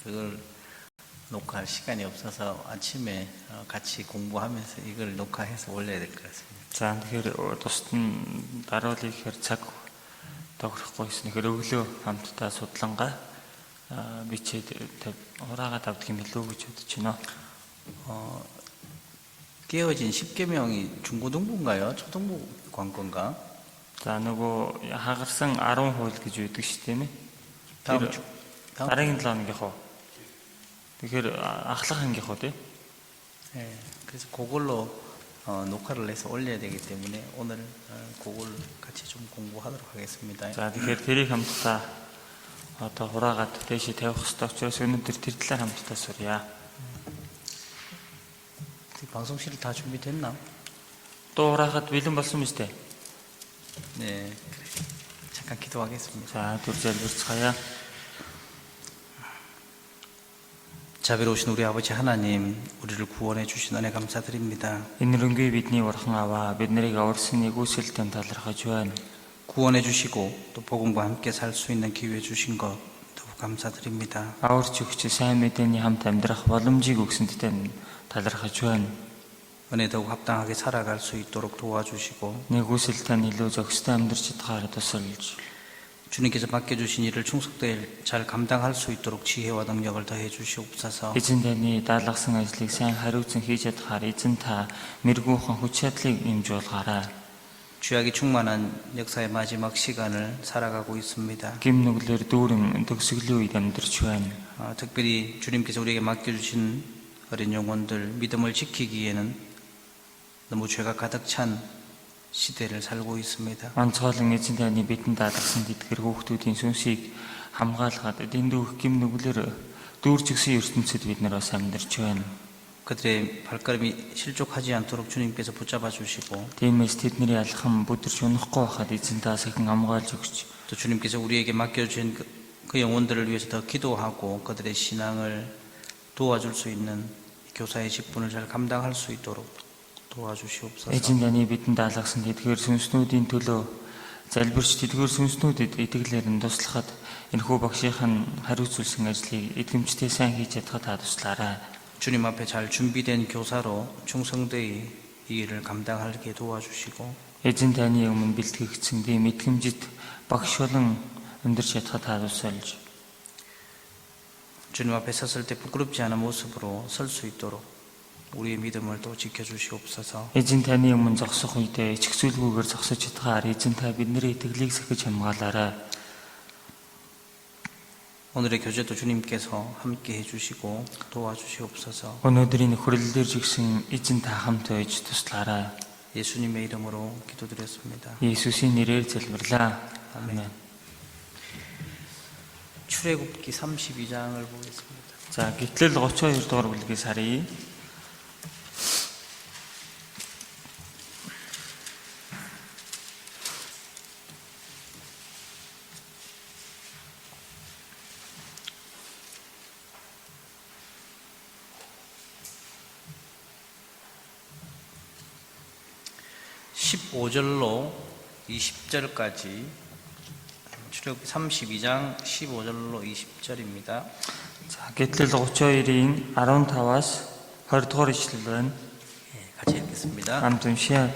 그걸 녹화할 시간이 없어서 아침에 같이 공부하면서 이걸 녹화해서 올려야 될 것 같습니다. За тэгэхээр тусад нь даруулъя гэхээр цаг тохирохгүй гэсэн. Тэгэхээр өглөө хамтдаа судлангаа бичээд ураагаад авдаг юм илүү гэж бодож байна. 깨어진 10계명이 중고등부인가요? 초등부 관건가? За нөгөө хагарсан 10 хууль гэж үүдэг шүү дээ. 다음 дараагийн 7 хоногийнхоо. Тэгэхээр ахлах ангийнхоо тий. 네, 그래서 그걸로 녹화를 해서 올려야 되기 때문에 오늘 그걸 같이 좀 공부하도록 하겠습니다. За тэгэхээр тэрийг хамтдаа одоо хураагаад дэшээ тавих хэрэгтэй учраас өнөөдөр тэр талаар хамтдаа сурья. 방송실 다 준비됐나? 또 хураагаад бэлэн болсон юм шүү дээ. 네, 잠깐 기도하겠습니다. За түр залбирцгаая. 자비로우신 우리 아버지 하나님, 우리를 구원해 주신 은혜 감사드립니다. Энэрэнгүй бидний бурхан аваа бид нарыг аварсан нэгүсэлтэн талархаж байна. 구원해 주시고 또 복음과 함께 살 수 있는 기회 주신 것 더욱 감사드립니다. Аварч өгч сайн мэдээний хамт амьдрах боломжийг өгсөнд тань талархаж байна. 은혜 더욱 합당하게 살아갈 수 있도록 도와주시고 Нэгүсэлтэн илүү зохистой амьдрч чадхаар тусалж 주님께서 맡겨주신 일을 충성되게 잘 감당할 수 있도록 지혜와 능력을 더해 주시옵소서. эзэн таны даалгасан ажлыг сайн хариуцсан хийж чадхаар эзэн та мэргүүхэн хүч чадлыг имж болгоорой. 죄악이 충만한 역사의 마지막 시간을 살아가고 있습니다. Гим нүглэр дүүрэн төгсгөлийн үед амьдарч байна. 특별히 주님께서 우리에게 맡겨주신 어린 영혼들 믿음을 지키기에는 너무 죄가 가득 찬 시대를 살고 있습니다. Онцгойлон эзэн таны бидэнд даалгасан тэтгэр хүүхдүүдийн сүнсийг хамгаалгаад дэндүүх гим нүглэр дүүрчгсэн ертөнцид бид нар бас амьдарч байна. 그들의 발걸음이 실족하지 않도록 주님께서 붙잡아 주시고 Тиймээс тэдний алхам бүдэрч унахгүй байхад эзэн та сахин хамгаалж өгч 또 주님께서 우리에게 맡겨주신 그 영혼들을 위해서 더 기도하고 그들의 신앙을 도와줄 수 있는 교사의 직분을 잘 감당할 수 있도록 도와주시옵소서. эзэн таны бидэнд даалгасан тэтгэр сүнснүүдийн төлөө залбирч тэтгэр сүнснүүдэд итгэлээр нь туслахад энэхүү багшийн хариуцуулсан ажлыг эдгэмжтэй сайн хийж чадхад та туслаарай. 주님 앞에 잘 준비된 교사로 충성되이 이 일을 감당하게 도와주시고 에зэн таны өмнө бэлтгэгдсэн дэм итгэмжит багш болон өндөр чадхад та тусалж 주님 앞에 섰을 때 부끄럽지 않은 모습으로 설 수 있도록 우리의 믿음을 또 지켜주시옵소서. эзэн таны өмнө зогсох үедээ ичгцүүлгүйгээр зогсож чадхаар эзэн та бидний итгэлийг сахиж хамгаалаарай. 오늘의 교제도 주님께서 함께 해주시고 도와주시옵소서. өнөөдрийн нөхөрлөлөөр жигсэн эзэн та хамт байж туслаарай. 예수님의 이름으로 기도드렸습니다. 예수의 нэрээр залбирлаа. 아멘. 출애굽기 32장을 보겠습니다. За гитлэл 32 дугаар бүлгээс харъя. (15절로) (20절까지) 출애굽기 32장 15절로 20절입니다. За гитлэл 32-ийн 15-аас 20 дугаар ишлэл байна. 같이 읽겠습니다. Хамт уншъя.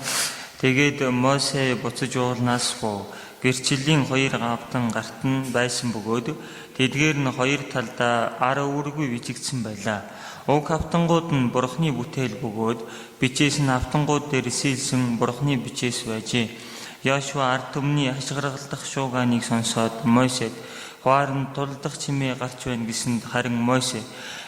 Тэгээд Мосе буцаж уулнаас буу гэрчлэлийн хоёр гавдан гарт нь байсан бөгөөд тэдгээр нь хоёр талдаа ар үүргүй бичигдсэн байлаа. Уг хавтангууд нь бурхны бүтээл бөгөөд бичээс нь хавтангууд дээр сэлсэн бурхны бичээс байжээ. Яшуа ард түмний хашгиргалдах шуугааныг сонсоод Мосед хуарн тулдах чимээ гарч байна гэсэнд харин Мосе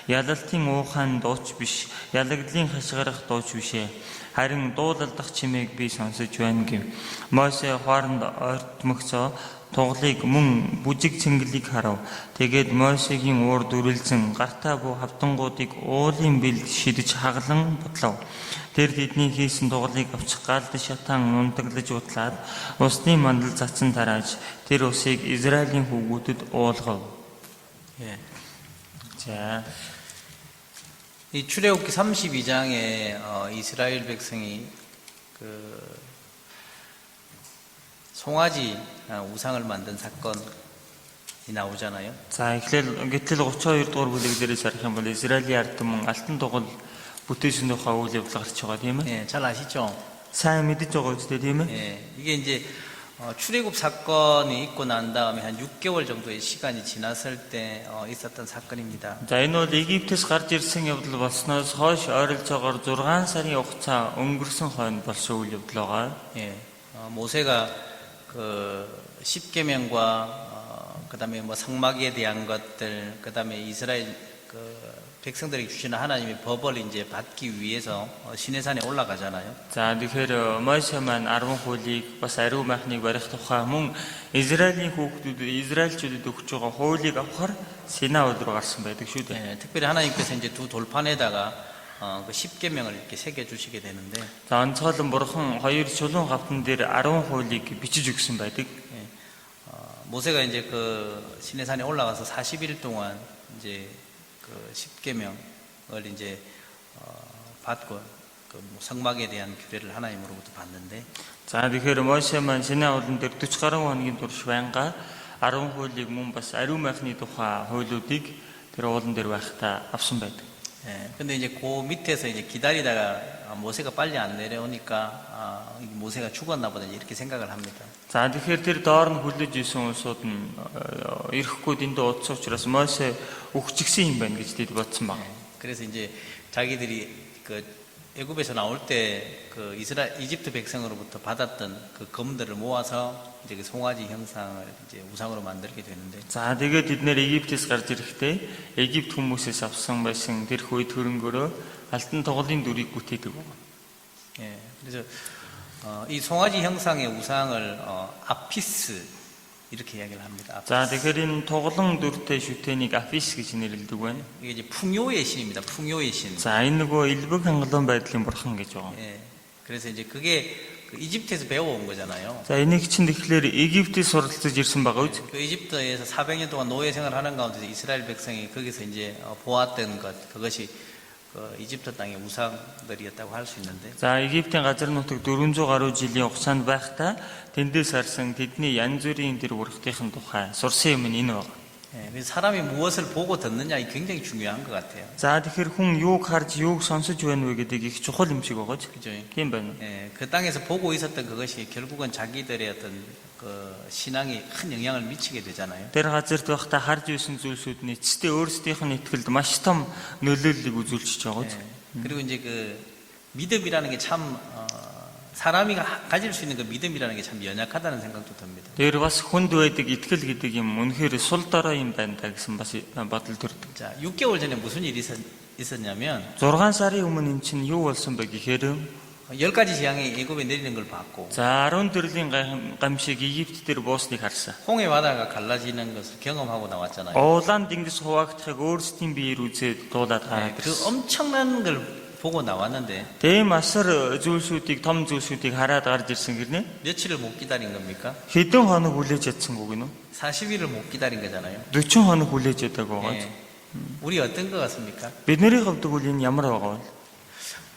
ялалтын уухайн дууч биш, ялагдлын хашгирах дууч бишээ. Харин дуулалдах чимээг би сонсож байна гэв. Мосе хуарнд ойртмогцоо туглыг мөн бүжиг цэнгэлийг харав. Тэгээд Мосегийн уур дүрэлзэн гартаа буу хавтангуудыг уулын бэлд шидэж хаглан бодлоо. Тэр тэдний хийсэн туглыг авчих галд шатаан унтаглаж утлаад усны мандал цацсан тарааж тэр усыг Израилийн хүүгүүдэд уулгав. 자, 이 출애굽기 32장에 이스라엘 백성이 송아지 우상을 만든 사건 나오잖아요. За эхлээл гэтэл 32 дугаар бүлэг дээрээс харах юм бол Израилийн ард түмэн алтан дугал бүтээсэн тухай үйл явдал гарч байгаа тийм ээ. 예, 잘 아시죠? Сайн мэдэж байгаа үстэй тийм ээ. 예, 이게 이제 출애굽 사건이 있고 난 다음에 한 6개월 정도의 시간이 지났을 때 있었던 사건입니다. За энэ бол Египтээс гарч ирсэн явдал болсноос хойш ойролцоогоор 6 сарын хугацаа өнгөрсөн хойно болсон үйл явдал байгаа. 예, 모세가 그 십계명과 그다음에 뭐 성막에 대한 것들, 그다음에 이스라엘 그 백성들에게 주시는 하나님의 법을 이제 받기 위해서 시내산에 올라가잖아요. За тэгэхээр Моше маань 10 хуулийг бас ариун майхныг барих тухай мөн Израилийн израильчүүдэд өгч байгаа хуулийг авахар Синай уулд руу гарсан байдаг шүү дээ. 예, 특별히 하나님께서 이제 두 돌판에다가 그 십계명을 이렇게 새겨 주시게 되는데, За онцгойлон бурхан хоёр чулуун гавтан дээр 10 хуулийг бичиж өгсөн байдаг. 모세가 이제 그 시내산에 올라가서 40일 동안 이제 그 십계명을 이제 받고 그 성막에 대한 규례를 하나님으로부터 받는데, За тэгэхээр Моше маань Синай уулан дээр 40 гаруй хоногийн турш байнга 10 хуулийг мөн бас ариун майхны тухай хуулиудыг тэр уулан дээр байхдаа авсан байдаг. 예, 근데 이제 그 밑에서 이제 기다리다가 모세가 빨리 안 내려오니까 모세가 죽었나 보다 이렇게 생각을 합니다. За тэгэхээр тэр доор нь хүлээж исэн улсууд нь ирэхгүй дэндээ утас учраас Моше өгчихсэн юм байна гэж тэд бодсон баг. 그래서 이제 자기들이 그 애굽에서 나올 때 그 이집트 백성으로부터 받았던 그 검들을 모아서 이제 그 송아지 형상을 이제 우상으로 만들게 되는데, За тэгээд бид нэр Египтээс гарч ирэхдээ Египт хүмүүсээс авсан байсан тэр хүй төрөнгөөрөө алтан тоглын дүрийг бүтээдэг байна. 예, 그래서 이 송아지 형상의 우상을 아피스 이렇게 이야기를 합니다. За тэгэхээр энэ тоглон дүртэй шүтээнийг Афис гэж нэрлэдэг байна. 이게 이제 풍요의 신입니다. 풍요의 신. За энэ нөгөө элбэг хангалуун байдлын бурхан гэж байгаа. 예, 그래서 이제 그게 그 이집트에서 배워온 거잖아요. За энийг чинь тэгэхээр Египтээс суралцаж ирсэн байгаа үз. 그 이집트에서 400년 동안 노예 생활하는 가운데서 이스라엘 백성이 거기서 이제 보았던 것, 그것이 그 이집트 땅의 우상들이었다고 할 수 있는데, За Египтийн газар нутаг 400 гаруй жилийн хугацаанд байхдаа тэндээс харсан тэдний янз бүрийн тэр ургтын тухай сурсан юм энэ байна. 예, 그래서 사람이 무엇을 보고 듣느냐 이 굉장히 중요한 것 같아요. За тэгэхээр хүн юуг харж юуг сонсож байна вэ гэдэг их чухал юм шиг байгаа ч. 그죠? Тийм байна. 예, 그 땅에서 보고 있었던 그것이 결국은 자기들의 어떤 그 신앙에 큰 영향을 미치게 되잖아요. Тэр газарт байхдаа харж байсан зүйлсүүд нь эцэстээ өөрсдийнх нь итгэлд маш том нөлөөллийг үзүүлчихэж байгаа ч. 예, 그리고 이제 그 믿음이라는 게 참 사람이 가질 수 있는 그 믿음이라는 게 참 연약하다는 생각도 듭니다. Тэр бас хүнд байдаг итгэл гэдэг юм үнэхээр сул дорой юм байна да гэсэн бас бодол төрдөг. 자, 6개월 전에 무슨 일이 있었냐면 6 сарын өмнө эн чинь юу болсон бэ гэхээр 10가지 재앙이 애굽에 내리는 걸 봤고, за 10 төрлийн гамшиг Египт дээр буусныг харсан. 홍해 바다가 갈라지는 것을 경험하고 나왔잖아요. Уулаан тэнгис хуваагдахыг өөрсдийн биеэр үзээд дуулаад 예, хараад 그 엄청난 걸 보고 나왔는데 тийм асар зүйлсүүдийг том зүйлсүүдийг хараад гарч ирсэн гэрнэ. 며칠을 못 기다린 겁니까? Хэдэн хоног хүлээж ядсангүй гинөө? 40일을 못 기다린 거잖아요. 40 хоног хүлээж ядаг байгаа. 예. 우리 어떤 것 같습니까? Бидний хувьд бол энэ ямар байгаа вэ?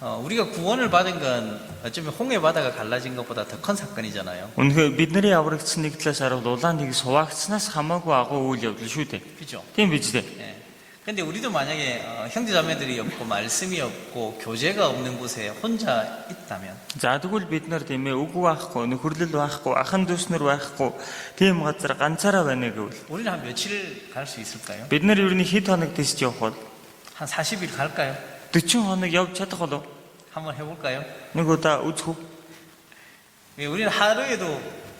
우리가 구원을 받은 건 어쩌면 홍해 바다가 갈라진 것보다 더 큰 사건이잖아요. Үнэхээр бидний аврагдсан нэг талаас харуул улаан нэг суваагдсанаас хамаагүй агуу үйл явдал шүү дээ. 그죠? Тийм биз дээ. 예. 근데 우리도 만약에 형제자매들이 없고 말씀이 없고 교제가 없는 곳에 혼자 있다면, За тэгвэл бид нар тийм ээ үгүй байхгүй, нөхөрлөл байхгүй, ахын дүүснэр байхгүй тийм газар ганцаараа байна гэвэл 우리는 한 며칠 갈 수 있을까요? бид нар ер нь хэд хоног тэсч явах бол 한 40일 갈까요? 40 хоног явж чадах болов? 한번 해볼까요? Нэг удаа үзэх үү? 예, 우리는 하루에도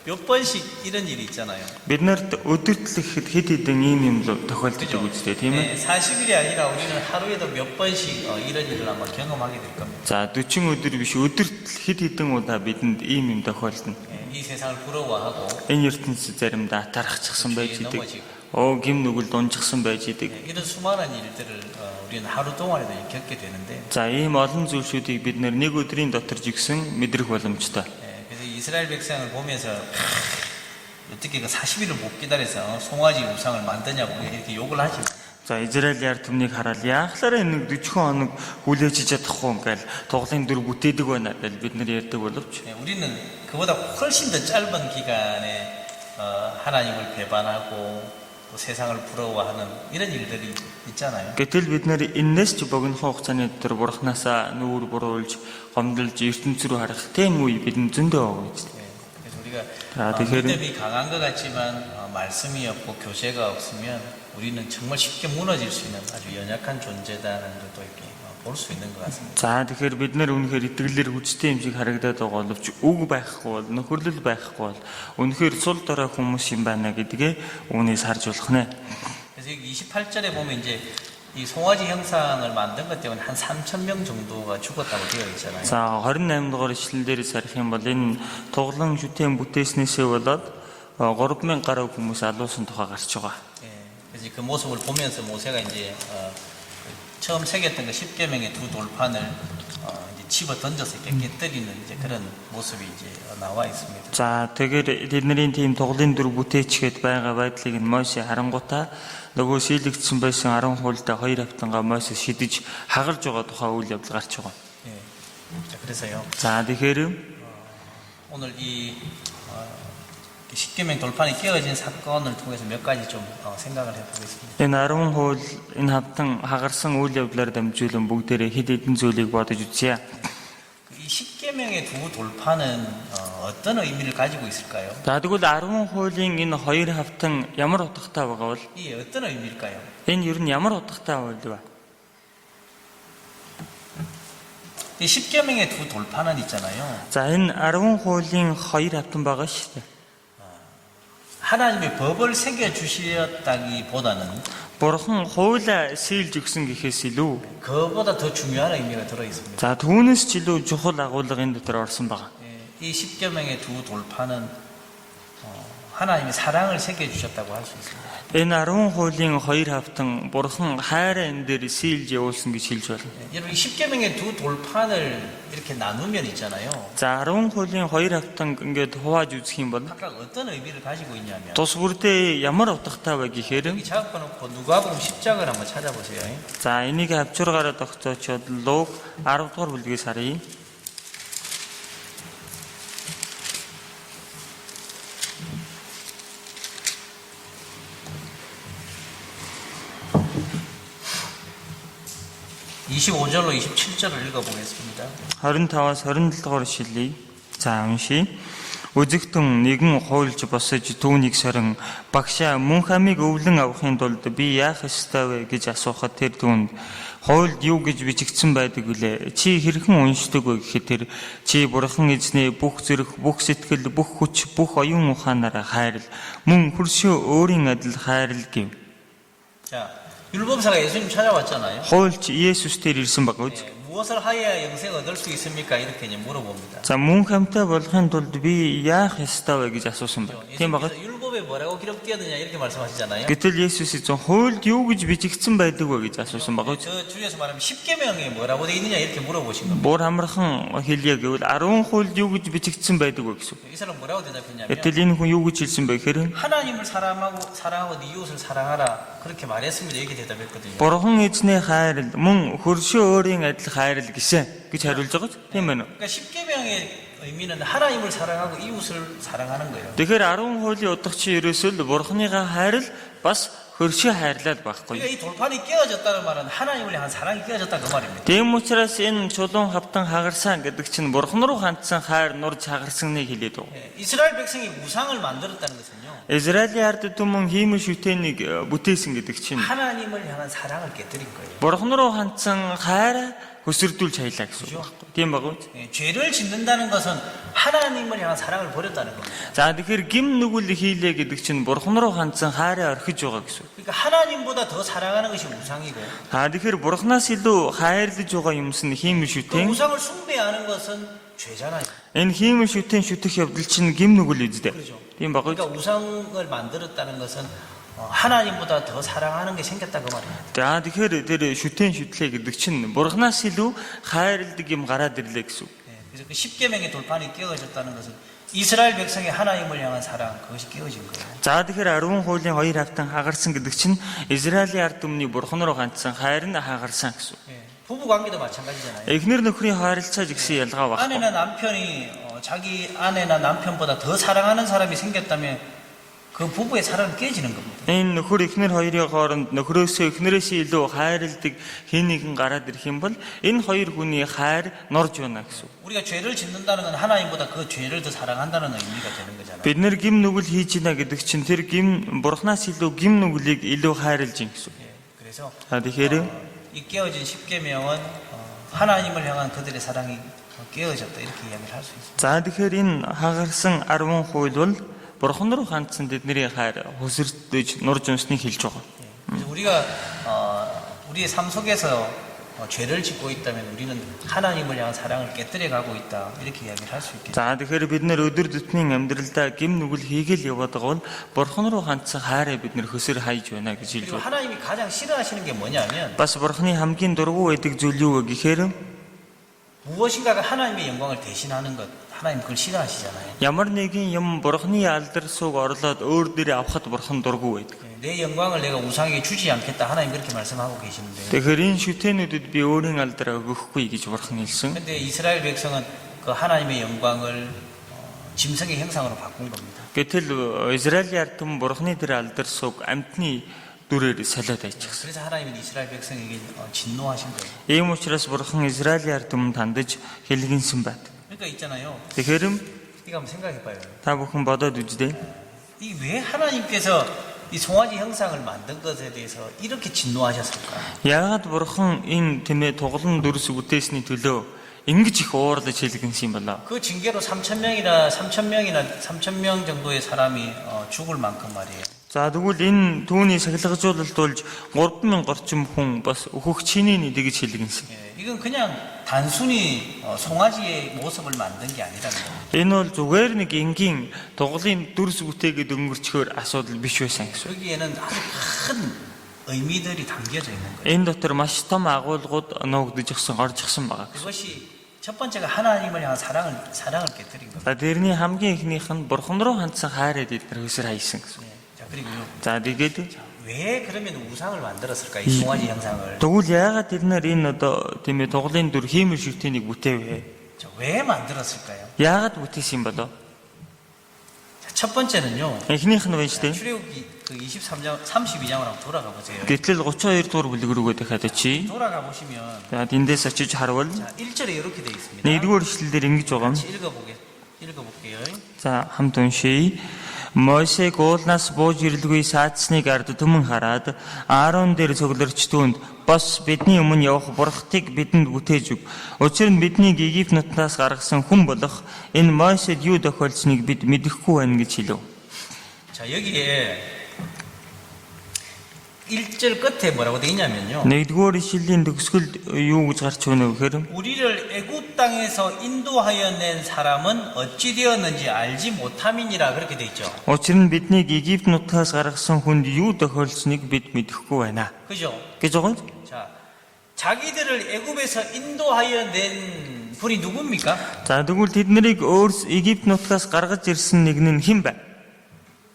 몇 번씩 이런 일이 있잖아요. Бид нарт өдөртлөх хэд хэдэн ийм юм тохиолддог үстэй тийм 예, ээ. 40일이 아니라 우리는 하루에도 몇 번씩 이런 일을 아마 경험하게 될 겁니다. За 40 өдөр биш өдөртөл хэд хэдэн удаа бидэнд ийм юм тохиолдно. 예, 이 세상을 부러워하고 Энэ ертөнцид заримдаа тарахчихсан байж 죄에 идэг. 넘어지고, Гим нүгэл дунжчихсан байж идэг. 예, 이런 수많은 일들을 우리는 하루 동안에도 겪게 되는데, За ийм олон зүйлсүүдийг бид нэг өдрийн дотор жигсэн мэдрэх боломжтой. 예, 그래서 이스라엘 백성을 보면서 어떻게 그 40일을 못 기다려서 송아지 우상을 만드냐고 이렇게 욕을 하지만, За Израиль ард түмнийг хараад яахлаараа нэг 40 хоног хүлээж чадахгүй ингээл тоглын дүр бүтээдэг байна гэж бид нар ярьдаг боловч 예, 우리는 그보다 훨씬 더 짧은 기간에 하나님을 배반하고 또 세상을 부러워하는 이런 일들이 있잖아요. Гэтэл бид нэр энэс ч богино хугацааны дотор бурхнаасаа нүүр буруулж, гомдолж ертөнц рүү харах тийм үе бидэнд зөндөө байгаа биз дээ. 예, 그래서 우리가 тэгэхээр- 믿음이 강한 것 같지만 말씀이 없고 교제가 없으면 우리는 정말 쉽게 무너질 수 있는 아주 연약한 존재다라는 것도 이렇게 볼 수 있는 것 같습니다. За тэгэхээр бид нар үнэхээр итгэлээр хүчтэй юм шиг харагдаад байгаа боловч үг байхгүй бол нөхөрлөл байхгүй бол үнэхээр сул дорой хүмүүс юм байна гэдгээ үүнээс харж болох нэ. 그래서 여기 28절에 보면 이제 이 송아지 형상을 만든 것 때문에 한 3,000명 정도가 죽었다고 되어 있잖아요. За 28 дугаар ишлэл дээрээс харах юм бол энэ тоглон шүтэн бүтээснээсээ болоод 3000 гаруй хүмүүс алуусан тухай гарч байгаа. 예, 그래서 그 모습을 보면서 모세가 이제 처음 새겼던 그 10계명의 두 돌판을 이제 집어 던져서 이렇게 깨뜨리는 이제 그런 모습이 이제 나와 있습니다. За тэгэхээр тэдний тийм тоглын дүр бүтээчгээд байгаа байдлыг нь Мосе харангуйтаа нөгөө сийлэгдсэн байсан 10 хуультай 2 автангаа Мосе шидэж хагалж байгаа тухай үйл явдал гарч байгаа. 예, 자, 그래서요. За тэгэхээр 오늘 이 10계명 돌판이 깨어진 사건을 통해서 몇 가지 좀 생각을 해보겠습니다. энэ 10 хууль энэ хавтан хагарсан үйл явдлаар дамжуулан бүгдээрээ хэд хэдэн зүйлийг бодож үзье. 이 10계명의 두 돌판은 어떤 의미를 가지고 있을까요? За тэгвэл 10 хуулийн энэ хоёр хавтан ямар утгатай байгаа бол 이게 어떤 의미일까요? энэ ер нь ямар утгатай байв вэ? 이 10계명의 두 돌판은 있잖아요. За энэ 10 хуулийн хоёр хавтан байгаа шүү дээ. 하나님의 법을 새겨 주셨다기보다는 Бурхан хуулаа сийлж өгсөн гэхээс илүү 그보다 더 중요한 의미가 들어 있습니다. за түүнээс ч илүү чухал агуулга энэ дотор орсон байгаа. 이 10계명의 두 돌판은 하나님의 사랑을 새겨 주셨다고 할 수 있습니다. Энэ 10 хуулийн хоёр хавтан Бурхан хайраа энэ дээр сийлж явуулсан гэж хэлж байна. 여러분 이 10계명의 두 돌판을 이렇게 나누면 있잖아요. За 10 хуулийн хоёр хавтан ингээд хувааж үзэх юм бол 각각 어떤 의미를 가지고 있냐면 тус бүрдээ ямар утгатай вэ гэхээр 여기 작업해놓고 누가복음 10장을 한번 찾아보세요. за энийг авчиргаараа тогтоочод Луг 10 дугаар бүлгээс харъя. 이 25절로 27절을 읽어보겠습니다. 25-аас 27 дугаар ишлэлийг за уншия. Үзэгтэн нэгэн хуйлж босож түүнийг сорин багшаа мөн хамиг өвлөн авахын тулд би яах ёстой вэ гэж асуухад тэр түүнд хуйлд юу гэж бичигдсэн байдаг вүлээ? Чи хэрхэн уншдаг вэ гэхэд тэр чи бурхан эзнээ бүх зүрх, бүх сэтгэл, бүх хүч, бүх оюун ухаанаараа хайрл мөн хөршөө өөрийн адил хайрл гэв. 자, 율법사가 예수님 찾아왔잖아요. Хуйлч Есүс дээр ирсэн баг үз. 무엇을 하여야 영생 얻을 수 있습니까? 이렇게 이제 물어봅니다. За мөн хамтаа болохын тулд би яах ёстой вэ гэж асуусан байна. Тийм баг. 예수님께서 율법에 뭐라고 기록되었느냐 이렇게 말씀하시잖아요. Гэтэл Есүс эзэн хуйлд юу гэж бичигдсэн байдаг вэ гэж асуусан баг. 저 주에서 말하면 10계명에 뭐라고 되어 있느냐 이렇게 물어보신 겁니다. Буур амархан хэлье гэвэл 10 хуйлд юу гэж бичигдсэн байдаг вэ гэсэн. 이 사람 뭐라고 대답했냐면 Гэтэл энэ хүн юу гэж хэлсэн бэ гэхээр 하나님을 사랑하고 네 이웃을 사랑하라 그렇게 말했습니다. 이렇게 대답했거든요. бурхан эзнээ хайрл мөн хөршөө өөрийн адил хайрл гэсэн гэж хариулж байгаа ч тийм байна. 그러니까 10계명의 의미는 하나님을 사랑하고 이웃을 사랑하는 거예요. Тэгэхээр 10 хуулийн утгач ерөөсөө л бурханыгаа хайрл бас хөршөө хайрлаад байхгүй. 그러니까 이 돌판이 깨어졌다는 말은 하나님을 향한 사랑이 깨어졌다 그 말입니다. Тийм учраас энэ чулуун хавтан хагарсан гэдэг чинь бурхан руу хандсан хайр нурж хагарсныг хэлээд байна. 이스라엘 백성이 우상을 만들었다는 것은요. Израилийн ард түмэн хиймэл шүтэнийг бүтээсэн гэдэг чинь 하나님을 향한 사랑을 깨뜨린 거예요. бурхан руу хандсан хайр хөсөрдүүлж хаялаа гэсэн үг байхгүй. Тийм баг үү? 죄를 짓는다는 것은 하나님을 향한 사랑을 버렸다는 겁니다. За тэгэхээр гим нүгэл хийлээ гэдэг чинь бурхан руу хандсан хайраа орхиж байгаа гэсэн үг. 그러니까 하나님보다 더 사랑하는 것이 우상이고 Тэгэхээр бурханаас илүү хайрлаж байгаа юмс нь хиймэл 그 шүтэн. 우상을 숭배하는 것은 죄잖아요. Энэ хиймэл шүтэн шүтэх явдал чинь гим нүгэл үздэй. 그렇죠. Тийм баг үү? 그러니까 우상을 만들었다는 것은 하나님보다 더 사랑하는 게 생겼다 그 말입니다. За тэгэхээр тэр шүтэн шүтлээ гэдэг чинь бурханаас илүү хайрладаг юм гараад ирлээ гэсэн үг. 그래서 그 10계명의 돌판이 깨어졌다는 것은 이스라엘 백성의 하나님을 향한 사랑 그것이 깨어진 거예요. За тэгэхээр 10 хуулийн хоёр хавтан хагарсан гэдэг чинь Израилийн ард түмний бурхан руу хандсан хайр нь хагарсан гэсэн үг. 부부 관계도 마찬가지잖아요. Эхнэр нөхрийн харилцаа жигсэн ялгаа багхгүй. 아내나 남편이 자기 아내나 남편보다 더 사랑하는 사람이 생겼다면 그 부부의 사랑은 깨지는 겁니다. Энэ нөхөр эхнэр хоёрын хооронд нөхрөөсөө эхнэрээсээ илүү хайрладаг хэн нэгэн гараад ирэх юм бол энэ хоёр хүний хайр норж байна гэсэн. 우리가 죄를 짓는다는 건 하나님보다 그 죄를 더 사랑한다는 의미가 되는 거잖아요. Бид нэр гим нүгэл хийж гинэ гэдэг чинь тэр гим бурхнаас илүү гим нүглийг илүү хайрлж гин гэсэн. 예, 그래서 Тэгэхээр 이 깨어진 십계명은 하나님을 향한 그들의 사랑이 깨어졌다 이렇게 이야기를 할 수 있습니다. за тэгэхээр энэ хагарсан 10 хууль бол бурхан руу хандсан тэдний хайр хөсөрдөж нурж унсныг хэлж байгаа. 그래서 우리가 우리의 삶 속에서 죄를 짓고 있다면 우리는 하나님을 향한 사랑을 깨뜨려 가고 있다 이렇게 이야기를 할 수 있겠죠. За тэгэхээр бид нэр өдөр тутмын амьдралдаа гим нүгэл хийгээл яваад байгаа бол бурхан руу хандсан хайраа бид нэр хөсөр хайж байна гэж хэлж 그리고 байна. 하나님이 가장 싫어하시는 게 뭐냐면 Бас бурханы хамгийн дургүй байдаг зүйл юу вэ гэхээр 무엇인가가 하나님의 영광을 대신하는 것 하나님 그걸 싫어하시잖아요. ямар нэгэн юм бурханы алдар сүг орлоод өөр дээрээ авахд бурхан дургүй байдаг. 내 영광을 내가 우상에게 주지 않겠다 하나님 그렇게 말씀하고 계시는데 Тэгэхээр энэ шүтэнүүдэд би өөрийн алдараа өгөхгүй гэж бурхан хэлсэн. 근데 이스라엘 백성은 그 하나님의 영광을 짐승의 형상으로 바꾼 겁니다. Гэтэл Израилийн ард түмэн бурханы тэр алдар сүг амьтны дүрээр солиод ажигсан. 그래서 하나님은 이스라엘 백성에게 진노하신 거예요. Ийм учраас бурхан Израилийн ард түмэн тандаж хэлгэнсэн байт. 그러니까 있잖아요. Тэгэхээр 이거 한번 생각해봐요. та бүхэн бодоод үздээ. 이 왜 하나님께서 이 송아지 형상을 만든 것에 대해서 이렇게 진노하셨을까? Яагаад бурхан энэ тэмээ тугалан дүрс бүтээсний төлөө ингэж их уурлаж хэлгэнсэн юм болоо? 그 징계로 3천 명 정도의 사람이 죽을 만큼 말이에요. За тэгвэл энэ түүний сахилгажуулалт болж 3000 орчим хүн бас өөхөх чиний нэгдэж хэлгэнсэн. 예, 이건 그냥 단순히 송아지의 모습을 만든 게 아니라는 거예요. Энэ бол зүгээр нэг энгийн тугалын дүрс бүтээгээд өнгөрчхөөр асуудал биш байсан гэсэн. 여기에는 아주 큰 의미들이 담겨져 있는 거예요. Энэ дотор маш том агуулгууд ногдчихсан, оржчихсан байгаа. 그것이 첫 번째가 하나님을 향한 사랑을 깨뜨린 겁니다. За тэрний хамгийн ихнийх нь бурхан руу хандсан хайраа эдгээр өсөр хайсан гэсэн. 예, 자 그리고요. За тэгээд 왜 그러면 우상을 만들었을까? 이 송아지 형상을. тэгвэл яагаад тэр нэр энэ одоо тийм ээ тугалын дүр хиймэл шигтэйнийг бүтээвэ? 자, 왜 만들었을까요? Яагаад бүтээсэн юм болоо? 자, 첫 번째는요. Эхнийх нь байна шүү дээ. 출애굽기 그 23장 32장으로 한번 돌아가 보세요. Гэтэл 32 дугаар бүлэг рүүгээ дахиад очие. 돌아가 보시면 За эндээс очиж харвал 자, 1절에 이렇게 돼 있습니다. 1-р эшлэлээр ингэж байгаа юм. 같이 읽어볼게요. За хамт уншийе. Мойсе гуулнаас бууж ирлгүй саацсныг ард түмэн хараад Аарон дээр цугларч түүнд бос бидний өмнө явах бурхтыг бидэнд бүтээж өг. Учир нь биднийг Египт нутгаас гаргасан хүн болох энэ Мойсед юу тохиолдсныг бид мэдэхгүй байна гэж хэлв. 자, 여기에 1절 끝에 뭐라고 돼 있냐면요. 1-р эшлэлийн төгсгөлд юу гэж гарч байна вэ гэхээр 우리를 애굽 땅에서 인도하여 낸 사람은 어찌 되었는지 알지 못함이니라 그렇게 돼 있죠. учир нь биднийг Египт нутгаас гаргасан хүнд юу тохиолдсныг бид мэдэхгүй байна 그죠? гэж байгаа. 자, 자기들을 애굽에서 인도하여 낸 분이 누굽니까? За тэгвэл тэднийг Египт нутгаас гаргаж ирсэн нэг нь хэн бэ?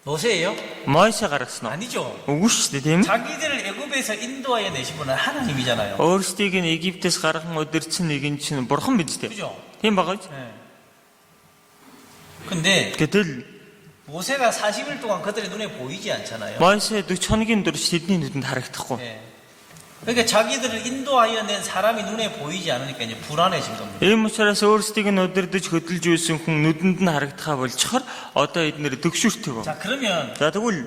모세예요? Мойсе гаргасан уу? 아니죠. Үгүй шүү дээ тийм. 자기들을 애굽에서 인도하여 내신 분은 하나님이잖아요. Өөрсдийг нь Египтээс гарган удирдсан нэг нь чинь бурхан биз дээ. 그죠? Тийм байгаа ч. 네. 근데 Гэтэл 모세가 40일 동안 그들의 눈에 보이지 않잖아요. Мойсе 40 хоногийн турш тэдний нүдэнд харагдахгүй. 네. 그러니까 자기들을 인도하여 낸 사람이 눈에 보이지 않으니까 이제 불안해진 겁니다. Ийм учраас өөрсдийг нь удирдах хөдөлж байсан хүн нүдэнд нь харагдахаа болчихоор одоо эднэр төгшөртэй байна. 자, 그러면 За тэгвэл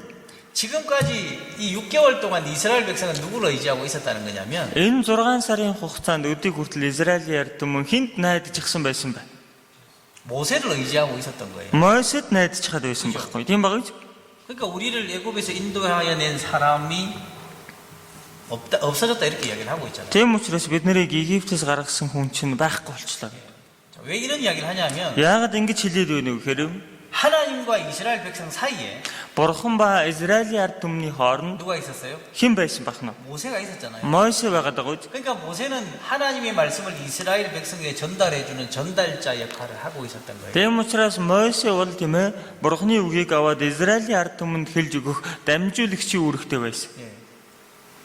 지금까지 이 6개월 동안 이스라엘 백성은 누구를 의지하고 있었다는 거냐면 энэ 6 сарын хугацаанд өдийг хүртэл Израилийн ард түмэн хинт найдчихсан байсан байна. 모세를 의지하고 있었던 거예요. Мойсед найдчихад байсан байхгүй. Тийм байгаа ч. 그러니까 우리를 애굽에서 인도하여 낸 사람이 없어졌다 이렇게 이야기를 하고 있잖아요. Тийм учраас бид нарыг Египтээс гаргасан хүн чинь байхгүй болчихлоо. 자, 왜 이런 이야기를 하냐면 Яагаад ингэж хэлээд байна вэ гэхээр 하나님과 이스라엘 백성 사이에 бурхан ба Израилийн ард түмний хооронд 누가 있었어요? хэн байсан бах нь? 모세가 있었잖아요. Мойсе байгаад байгаа үү? 그러니까 모세는 하나님의 말씀을 이스라엘 백성에게 전달해주는 전달자 역할을 하고 있었던 거예요. Тийм учраас Мойсе бол тийм ээ бурханы үгийг аваад Израилийн ард түмэнд хэлж өгөх дамжуулагчийн үүрэгтэй байсан. 예.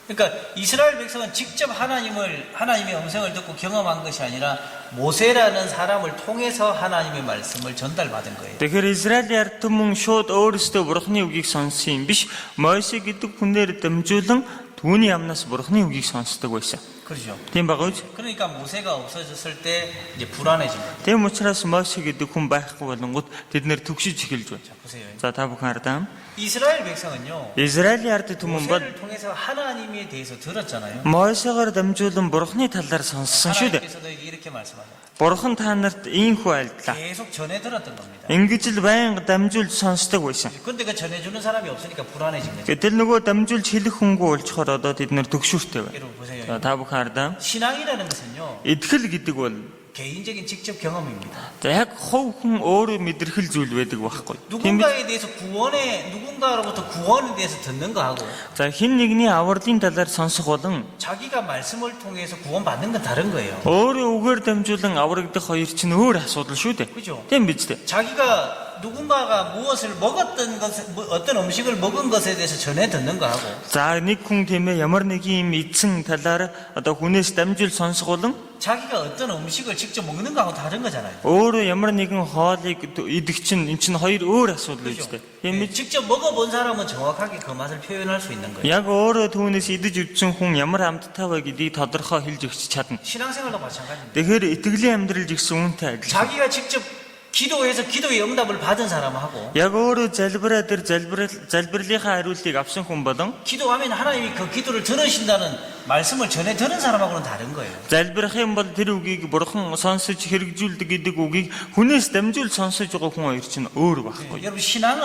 그러니까 이스라엘 백성은 직접 하나님의 음성을 듣고 경험한 것이 아니라 모세라는 사람을 통해서 하나님의 말씀을 전달받은 거예요. Тэгэхээр Израилийн ард түмэн шууд өөрсдөө Бурхны үгийг сонссон юм биш. Мосе гэдэг хүнээр дамжуулан түүний амнаас Бурхны үгийг сонсдог байсан. 그렇죠. Тийм байгаа үү? 그러니까 모세가 없어졌을 때 이제 불안해진 거예요. Тийм учраас Мосе гэдэг хүн байхгүй болонгууд тэд нэр түгшиж эхэлж байна. 자, 보세요. За та бүхэн хардаа. 이스라엘 백성은요. Израилийн ард түмэн бол 모세를 통해서 하나님에 대해서 들었잖아요. Мосегаар дамжуулан Бурхны талаар сонссон шүү дээ. 하나님께서도 이렇게 말씀하죠. Бурхан та нарт ийхүү айлдлаа. 계속 전해 들었던 겁니다. Ингэж л байнга дамжуулж сонсдог байсан. 근데 그 전해주는 사람이 없으니까 불안해진 거죠. Гэтэл нөгөө дамжуулж хэлэх хүнгүй болчоор одоо тэд нэр түгшүүртэй байна. 여러분 보세요. За та бүхэн хардаа. 신앙이라는 것은요. Итгэл гэдэг бол 개인적인 직접 경험입니다. за яг хувь хүн өөрөө мэдрэх зүйл байдаг байхгүй. Тийм биз? 누군가에 대해서 누군가로부터 구원에 대해서 듣는 거하고 За хин нэгний авралын талаар сонсох болон 자기가 말씀을 통해서 구원받는 건 다른 거예요. өөрөө үгээр дамжуулан аврагдах хоёр чинь өөр асуудал шүү дээ. 그죠? Тийм биз дээ. 자기가 누군가가 무엇을 먹었던 것, 어떤 음식을 먹은 것에 대해서 전해 듣는 거하고 За нэг хүн тийм ээ ямар нэг юм эзэн талаар одоо хүнээс дамжуул сонсох болон 자기가 어떤 음식을 직접 먹는 거하고 다른 거잖아요. өөрөө ямар нэгэн хоолыг идэх чинь эн чинь хоёр өөр асуудал 그죠? үүс дээ. Тийм 예, биз? 직접 먹어본 사람은 정확하게 그 맛을 표현할 수 있는 거예요. Яг өөрөө түүнээс идэж үзсэн хүн ямар амттай вэ гэдгийг тодорхой хэлж өгч чадна. 신앙생활도 마찬가지입니다. Тэгэхээр итгэлийн амьдрал жигсэн үнтэй адил. 자기가 직접 기도해서 기도의 응답을 받은 사람하고 Яг өөрөө залбирлынхаа хариултыг авсан хүн болон 기도하면 하나님이 그 기도를 들으신다는 말씀을 전해 들은 사람하고는 다른 거예요. залбирах юм бол тэр үгийг бурхан сонсож хэрэгжүүлдэг гэдэг үгийг хүнээс дамжуул сонсож байгаа хүн хоёр чинь өөр байхгүй. 여러분 신앙은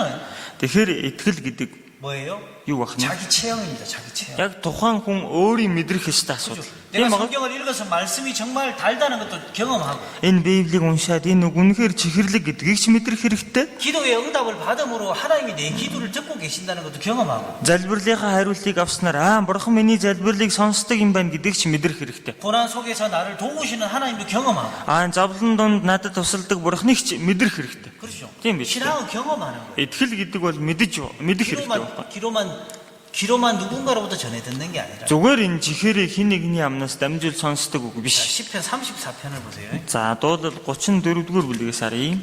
Тэгэхээр итгэл гэдэг 뭐예요? юу байх нь? 자기 체험입니다. 자기 체험. Яг тухайн хүн өөрийн мэдрэх ёстой асуудал. 내가 Тийм байгаа. 성경을 읽어서 말씀이 정말 달다는 것도 경험하고 Энэ Библийг уншаад энэ үг үнэхээр чихэрлэг гэдгийг ч мэдрэх хэрэгтэй. 기도의 응답을 받음으로 하나님이 내 기도를 듣고 계신다는 것도 경험하고 Залбирлынхаа хариултыг авснаар бурхан миний залбирлыг сонсдог юм байна гэдгийг ч мэдрэх хэрэгтэй. 고난 속에서 나를 도우시는 하나님도 경험하고 Зовлон донд надад тусалдаг бурханыг ч мэдрэх хэрэгтэй. 그렇죠. Тийм биз? 신앙은 경험하는 거예요. Итгэл гэдэг бол мэдэх хэрэгтэй байна. 기로만 누군가로부터 전해 듣는 게 아니라. Зүгээр энэ чихээрээ хин нэгний амнаас дамжуул сонсдог үг 자, биш. 시편 34편을 보세요. За дуулал 34 дугаар бүлгээс харъя.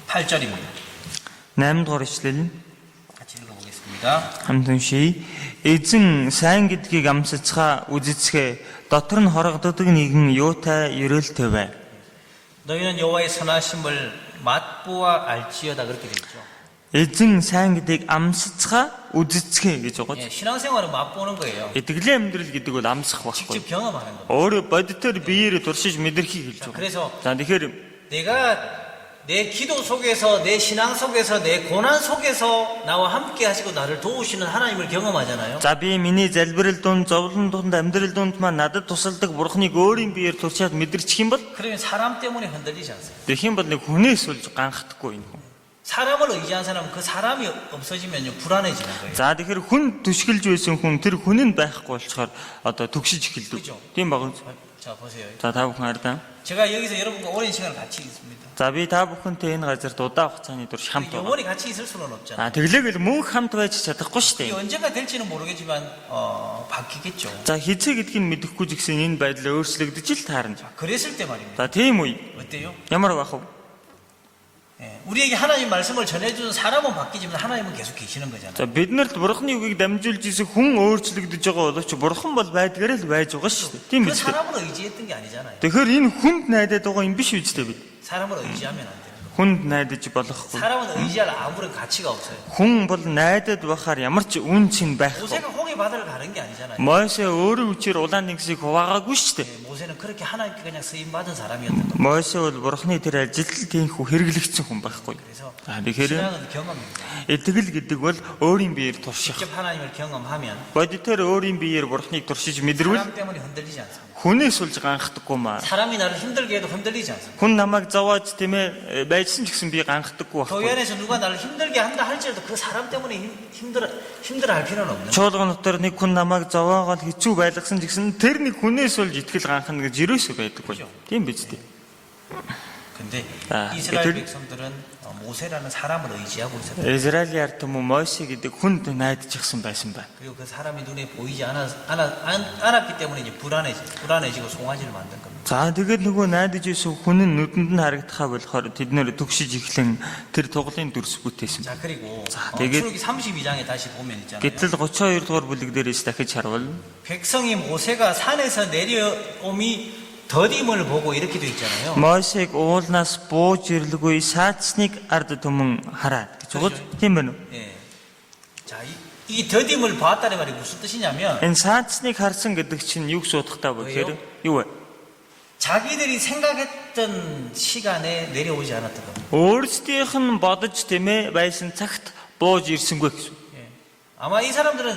(8절입니다) 8 дугаар ишлэл 같이 읽어보겠습니다. хамт уншия. Эзэн сайн гэдгийг амсацгаа үзэцгээ дотор нь хорогддог нэгэн юутай ерөөлтэй бай. 너희는 여호와의 선하심을 맛보아 알지어다 그렇게 되어 있죠. Эзэн сайн гэдгийг амсацгаа үзэцгээ гэж байгаа. 예, 신앙생활은 맛보는 거예요. Итгэлийн амьдрал гэдэг бол амсах 직접 байхгүй. 경험하는 거. Өөрөө бодитоор биеэр туршиж мэдрэхийг хэлж байгаа. 그래서 За тэгэхээр 내가 내 기도 속에서 내 신앙 속에서 내 고난 속에서 나와 함께 하시고 나를 도우시는 하나님을 경험하잖아요. за би миний залбирал дунд, зовлон дунд, амьдрал дунд маань надад тусалдаг бурхныг өөрийн биеэр туршаад мэдэрчих юм бол 그러면 사람 때문에 흔들리지 않습니다. тэгэх юм бол нэг хүнээс болж ганхдаггүй энэ хүн. 사람을 의지한 사람은 그 사람이 없어지면요 불안해지는 거예요. За тэгэхээр хүн түшгэлж байсан хүн тэр хүн нь байхгүй болчоор одоо түгшиж эхэлдэг. Тийм баг. 자 보세요. За та бүхэн ардаа. 제가 여기서 여러분과 오랜 시간을 같이 있습니다. За би та бүхэнтэй энэ газарт удаан хугацааны турш хамт байна. 영원히 같이 있을 수는 없잖아요. Тэглээгэл мөнх хамт байж чадахгүй шүү 이게 дээ. 언제가 될지는 모르겠지만 바뀌겠죠. За хизээ гэдгийг нь мэдэхгүй ч гэсэн энэ байдал өөрчлөгдөж л таарна. 그랬을 때 말입니다. За тийм үе. 어때요? Ямар байх вэ? 예, 우리에게 하나님 말씀을 전해주는 사람은 바뀌지만 하나님은 계속 계시는 거잖아요. За биднэрт бурхны үгийг дамжуулж исэн хүн өөрчлөгдөж байгаа боловч бурхан бол байдгаар л байж байгаа шүү дээ. Тийм 그 биз дээ. 사람을 의지했던 게 아니잖아요. Тэгэхээр энэ хүнд найдаад байгаа юм биш үстэй бид. 사람을 의지하면 안 돼요. Хүнд найдаж болохгүй. 사람은 의지할 아무런 가치가 없어요. Хүн бол найдаад байхаар ямар ч үн чин байхгүй. 모세가 홍해 바다를 가는 게 아니잖아요. Мосе өөрөө үчээр улаан нингсийг хуваагаагүй шүү дээ. 모세는 그렇게 하나님께 그냥 쓰임 받은 사람이었던 겁니다. Моше бол бурхны тэр ажилд тийхүү хэрэглэгдсэн хүн байхгүй. 그래서 За тэгэхээр 신앙은 경험입니다. итгэл гэдэг бол өөрийн биеэр турших. 직접 하나님을 경험하면 Бодитоор өөрийн биеэр бурхныг туршиж мэдрвэл 사람 때문에 흔들리지 않습니다. хүнээс улж ганхдаггүй маа. 사람이 나를 힘들게 해도 흔들리지 않습니다. Хүн намайг зовоож тийм ээ байжсан ч гэсэн би ганхдаггүй 교회 байхгүй. 안에서 누가 나를 힘들게 한다 할지라도 그 사람 때문에 힘들어 할 필요는 없는 거예요. Чуулган дотор нэг хүн намайг зовоогоод хэцүү байлгасан ч гэсэн тэр нэг хүнээс улж итгэл ганхна гэж юусоо байдаггүй. Тийм биз дээ. 근데 아, 이스라엘 이들- 백성들은 모세라는 사람을 의지하고 있었다. Израилийн ард түмэн Моше гэдэг хүнд найдчихсан байсан байна. 그리고 그 사람이 눈에 보이지 않았기 때문에 이제 불안해지고 송아지를 만든 겁니다. За тэгээд нөгөө найдаж исэн хүн нь нүдэнд нь харагдахаа болохоор тэд нэр түгшиж эхлэн тэр туглын дүрс бүтээсэн. 자 그리고 자, 되게- 출애굽기 32장에 다시 보면 있잖아요. Гэтэл 32 дугаар бүлэг дээрээс дахиж харвал 백성이 모세가 산에서 내려옴이 더딤을 보고 이렇게 돼 있잖아요. Мошег уулнаас бууж ирлгүй саацныг ард түмэн хараад гэж байгаа тийм байна уу? 예. 자, 이 더딤을 봤다는 말이 무슨 뜻이냐면 Энэ саацныг харсан гэдэг чинь юу гэж судахтаа вэ гэхээр юу вэ? 자기들이 생각했던 시간에 내려오지 않았던 겁니다. Өөрсдийнх нь бодож тийм ээ байсан цагт бууж ирсэнгүй гэсэн. 예. 아마 이 사람들은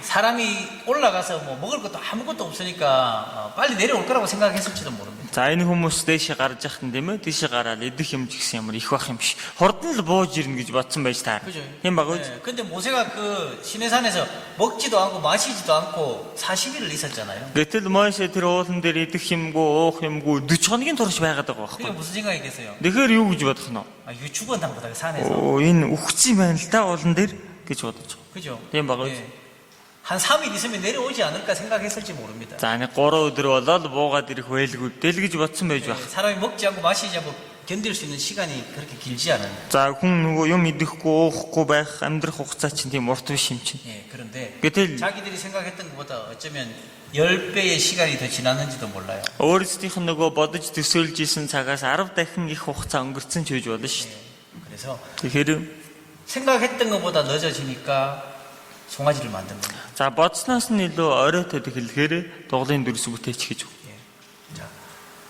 사람이 올라가서 뭐 먹을 것도 아무것도 없으니까 빨리 내려올 거라고 생각했을지도 모릅니다. За энэ хүмүүс дээшээ гарч яхад нь тийм ээ дээшээ гараад идэх юм ч гэсэн ямар их бах юм биш. Хурдан л бууж ирнэ гэж бодсон байж таа. 그죠? Тийм баг уу? 예. 근데 모세가 그 시내산에서 먹지도 않고 마시지도 않고 40일을 있었잖아요. Гэтэл Моше тэр уулан дээр идэх юмгүй, уух юмгүй 40 хоногийн турш байгаад байгаа 그게 байхгүй. 무슨 생각이겠어요? Тэгэхээр юу гэж бодох нь вэ? 유축원 당보다 산에서. Оо энэ үхчих юм байна л да уулан дээр гэж бодож. 그죠? Тийм баг уу? 한 3일 있으면 내려오지 않을까 생각했을지 모릅니다. За нэг 3 өдөр болоод буугаад ирэх байлгүй тэл гэж бодсон байж 예, байх. 사람이 먹지 않고 마시지 않고 견딜 수 있는 시간이 그렇게 길지 않은. За хүн нөгөө юм идэхгүй, уухгүй байх амьдрах хугацаа чинь тийм урт биш юм чинь. 예, 그런데 гэтэл 자기들이 생각했던 것보다 어쩌면 10배의 시간이 더 지났는지도 몰라요. өөрсдийнх нь нөгөө бодож төсөөлж исэн цагаас 10 дахин их хугацаа өнгөрцөн ч байж болно шүү дээ. 그래서 Тэгэхээр 생각했던 것보다 늦어지니까 송아지를 만든 겁니다. за бодсноос нь илүү оройтод эхлэхээр дуглын дүрс бүтээч гэж. 예. 자,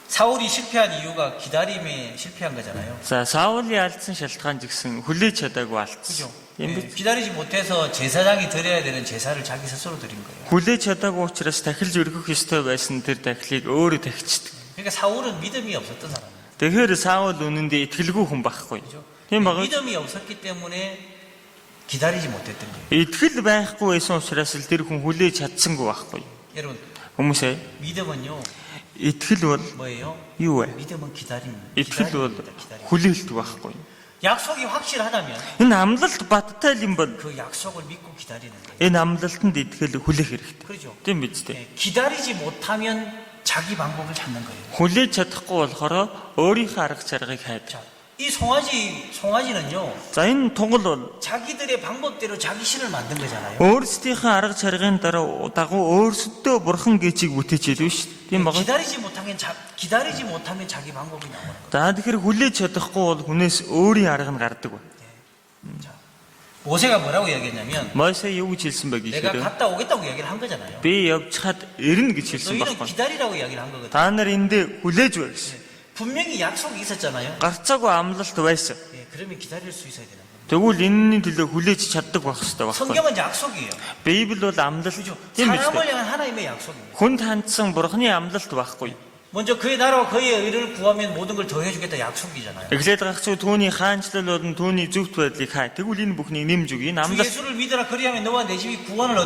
사울이 실패한 이유가 기다림에 실패한 거잖아요. За Саулийн алдсан шалтгаан гэсэн хүлээж чадаагүй алдсан. 그죠? Тийм 예, биз? 기다리지 못해서 제사장이 드려야 되는 제사를 자기 스스로 드린 거예요. Хүлээж чадаагүй учраас дахилж өргөх ёстой байсан тэр дахлыг өөрөө дахичдаг. 그러니까 사울은 믿음이 없었던 사람이에요. Тэгэхээр Саул үнэндээ итгэлгүй хүн байхгүй. 그죠? Тийм баг. 믿음이 없었기 때문에 기다리지 못했던 거예요. Итгэл байхгүй байсан учраас л тэр хүн хүлээж чадсангүй байхгүй. 여러분, Хүмүүсээ 믿음은요, итгэл бол 뭐예요? юу вэ? 믿음은 기다립니다. Итгэл бол 기다립니다. хүлээлт байхгүй. 약속이 확실하다면 Энэ амлалт баттай юм бол 그 약속을 믿고 기다리는 거예요. энэ амлалтанд итгэл хүлээх хэрэгтэй. 그렇죠? Тийм биз дээ. 예, 기다리지 못하면 자기 방법을 찾는 거예요. Хүлээж чадахгүй болохоор өөрийнхөө арга чаргыг хайдаг. 자, 이 송아지는요, За энэ тугал бол 자기들의 방법대로 자기 신을 만든 거잖아요. өөрсдийнхөө арга чаргын дагуу өөрсдөө бурхан гэчийг бүтээчээд биш. Тийм баг. 기다리지 못하면 자기 방법이 나오는 거예요. За тэгэхээр хүлээж чадахгүй бол хүнээс өөрийн арга нь гардаг ба. 자, 모세가 뭐라고 이야기했냐면 Моше юу гэж хэлсэн бэ 내가 гэхээр 갔다 오겠다고 이야기를 한 거잖아요. би явж хад ирнэ гэж хэлсэн 너희는 байхгүй. 기다리라고 이야기를 한 거거든요. Та нар эндээ хүлээж бай гэсэн. 분명히 약속이 있었잖아요. Гарцаагүй амлалт байсан. 예, 그러면 기다릴 수 있어야 되는 거예요. Тэгвэл энэний төлөө хүлээж чаддаг байх хэрэгтэй байхгүй. 성경은 약속이에요. Библи бол амлалт тийм биз 사람을 дээ. 향한 하나님의 약속입니다. Хүнд хандсан бурхны амлалт байхгүй. 먼저 그의 나라와 그의 의를 구하면 모든 걸 더해주겠다 약속이잖아요. Эхлээд гагцуу түүний хаанчлал болон түүний зөвхт байдлыг хай. Тэгвэл энэ бүхнийг нэмж өгье. Энэ 주 амлалт 예수를 믿어라 그리하면 너와 내 집이 구원을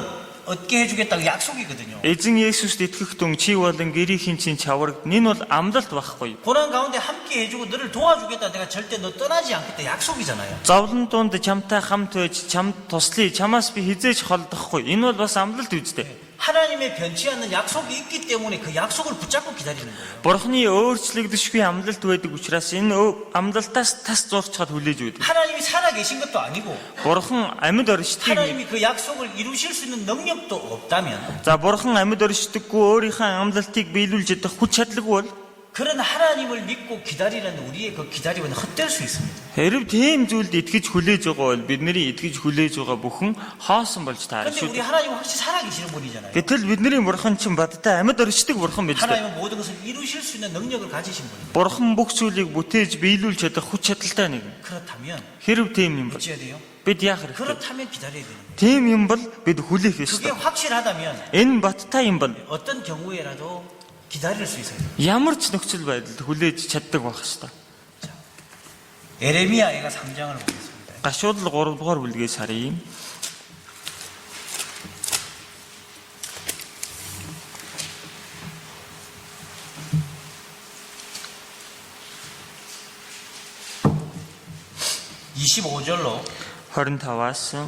얻게 해주겠다고 약속이거든요. эзэн Есүст итгэх түн чи болон гэрийн чинь чаврагд. Энэ бол амлалт байхгүй. 고난 가운데 함께 해주고 너를 도와주겠다. 내가 절대 너 떠나지 않겠다. 약속이잖아요. Зовлон дунд чамтай хамт байж чамд туслая. Чамаас би хизээж холдохгүй. Энэ бол бас амлалт үстэй. 하나님의 변치 않는 약속이 있기 때문에 그 약속을 붙잡고 기다리는 거예요. Бурхны өөрчлөгдөшгүй амлалт байдаг учраас энэ амлалтаас тас зурчхад хүлээж өгдөг. 하나님이 살아계신 것도 아니고 Бурхан амьд оршдгийг 하나님이 그 약속을 이루실 수 있는 능력도 없다면 За бурхан амьд оршдоггүй өөрийнхөө амлалтыг биелүүлж чадах хүч чадлаггүй бол 그런 하나님을 믿고 기다리는 우리의 그 기다림은 헛될 수 있습니다. Хэрв тийм зүйлд итгэж хүлээж байгаа бол бидний итгэж хүлээж байгаа бүхэн хоосон болж таарна 근데 шүү. 우리 하나님은 확실히 살아계시는 분이잖아요. Гэтэл бидний бурхан чинь бадтай амьд оршдог бурхан биз дээ. 하나님은 모든 것을 이루실 수 있는 능력을 가지신 분입니다. Бурхан бүх зүйлийг бүтээж биелүүлж чадах хүч чадалтай нэг. 그렇다면 Хэрв тийм юм бол 어찌해야 돼요? бид яах хэрэгтэй? 그렇다면 기다려야 돼요. Тийм юм бол бид хүлээх 그게 ёстой. 확실하다면 Энэ баттай юм бол 어떤 경우에라도 기다릴 수 있어요. ямар ч нөхцөл байдалд хүлээж чаддаг байх ёстой. 에레미야가 3장을 보겠습니다. Гашуудлал 3 дугаар бүлгээс харъя. (25절로) 25-аас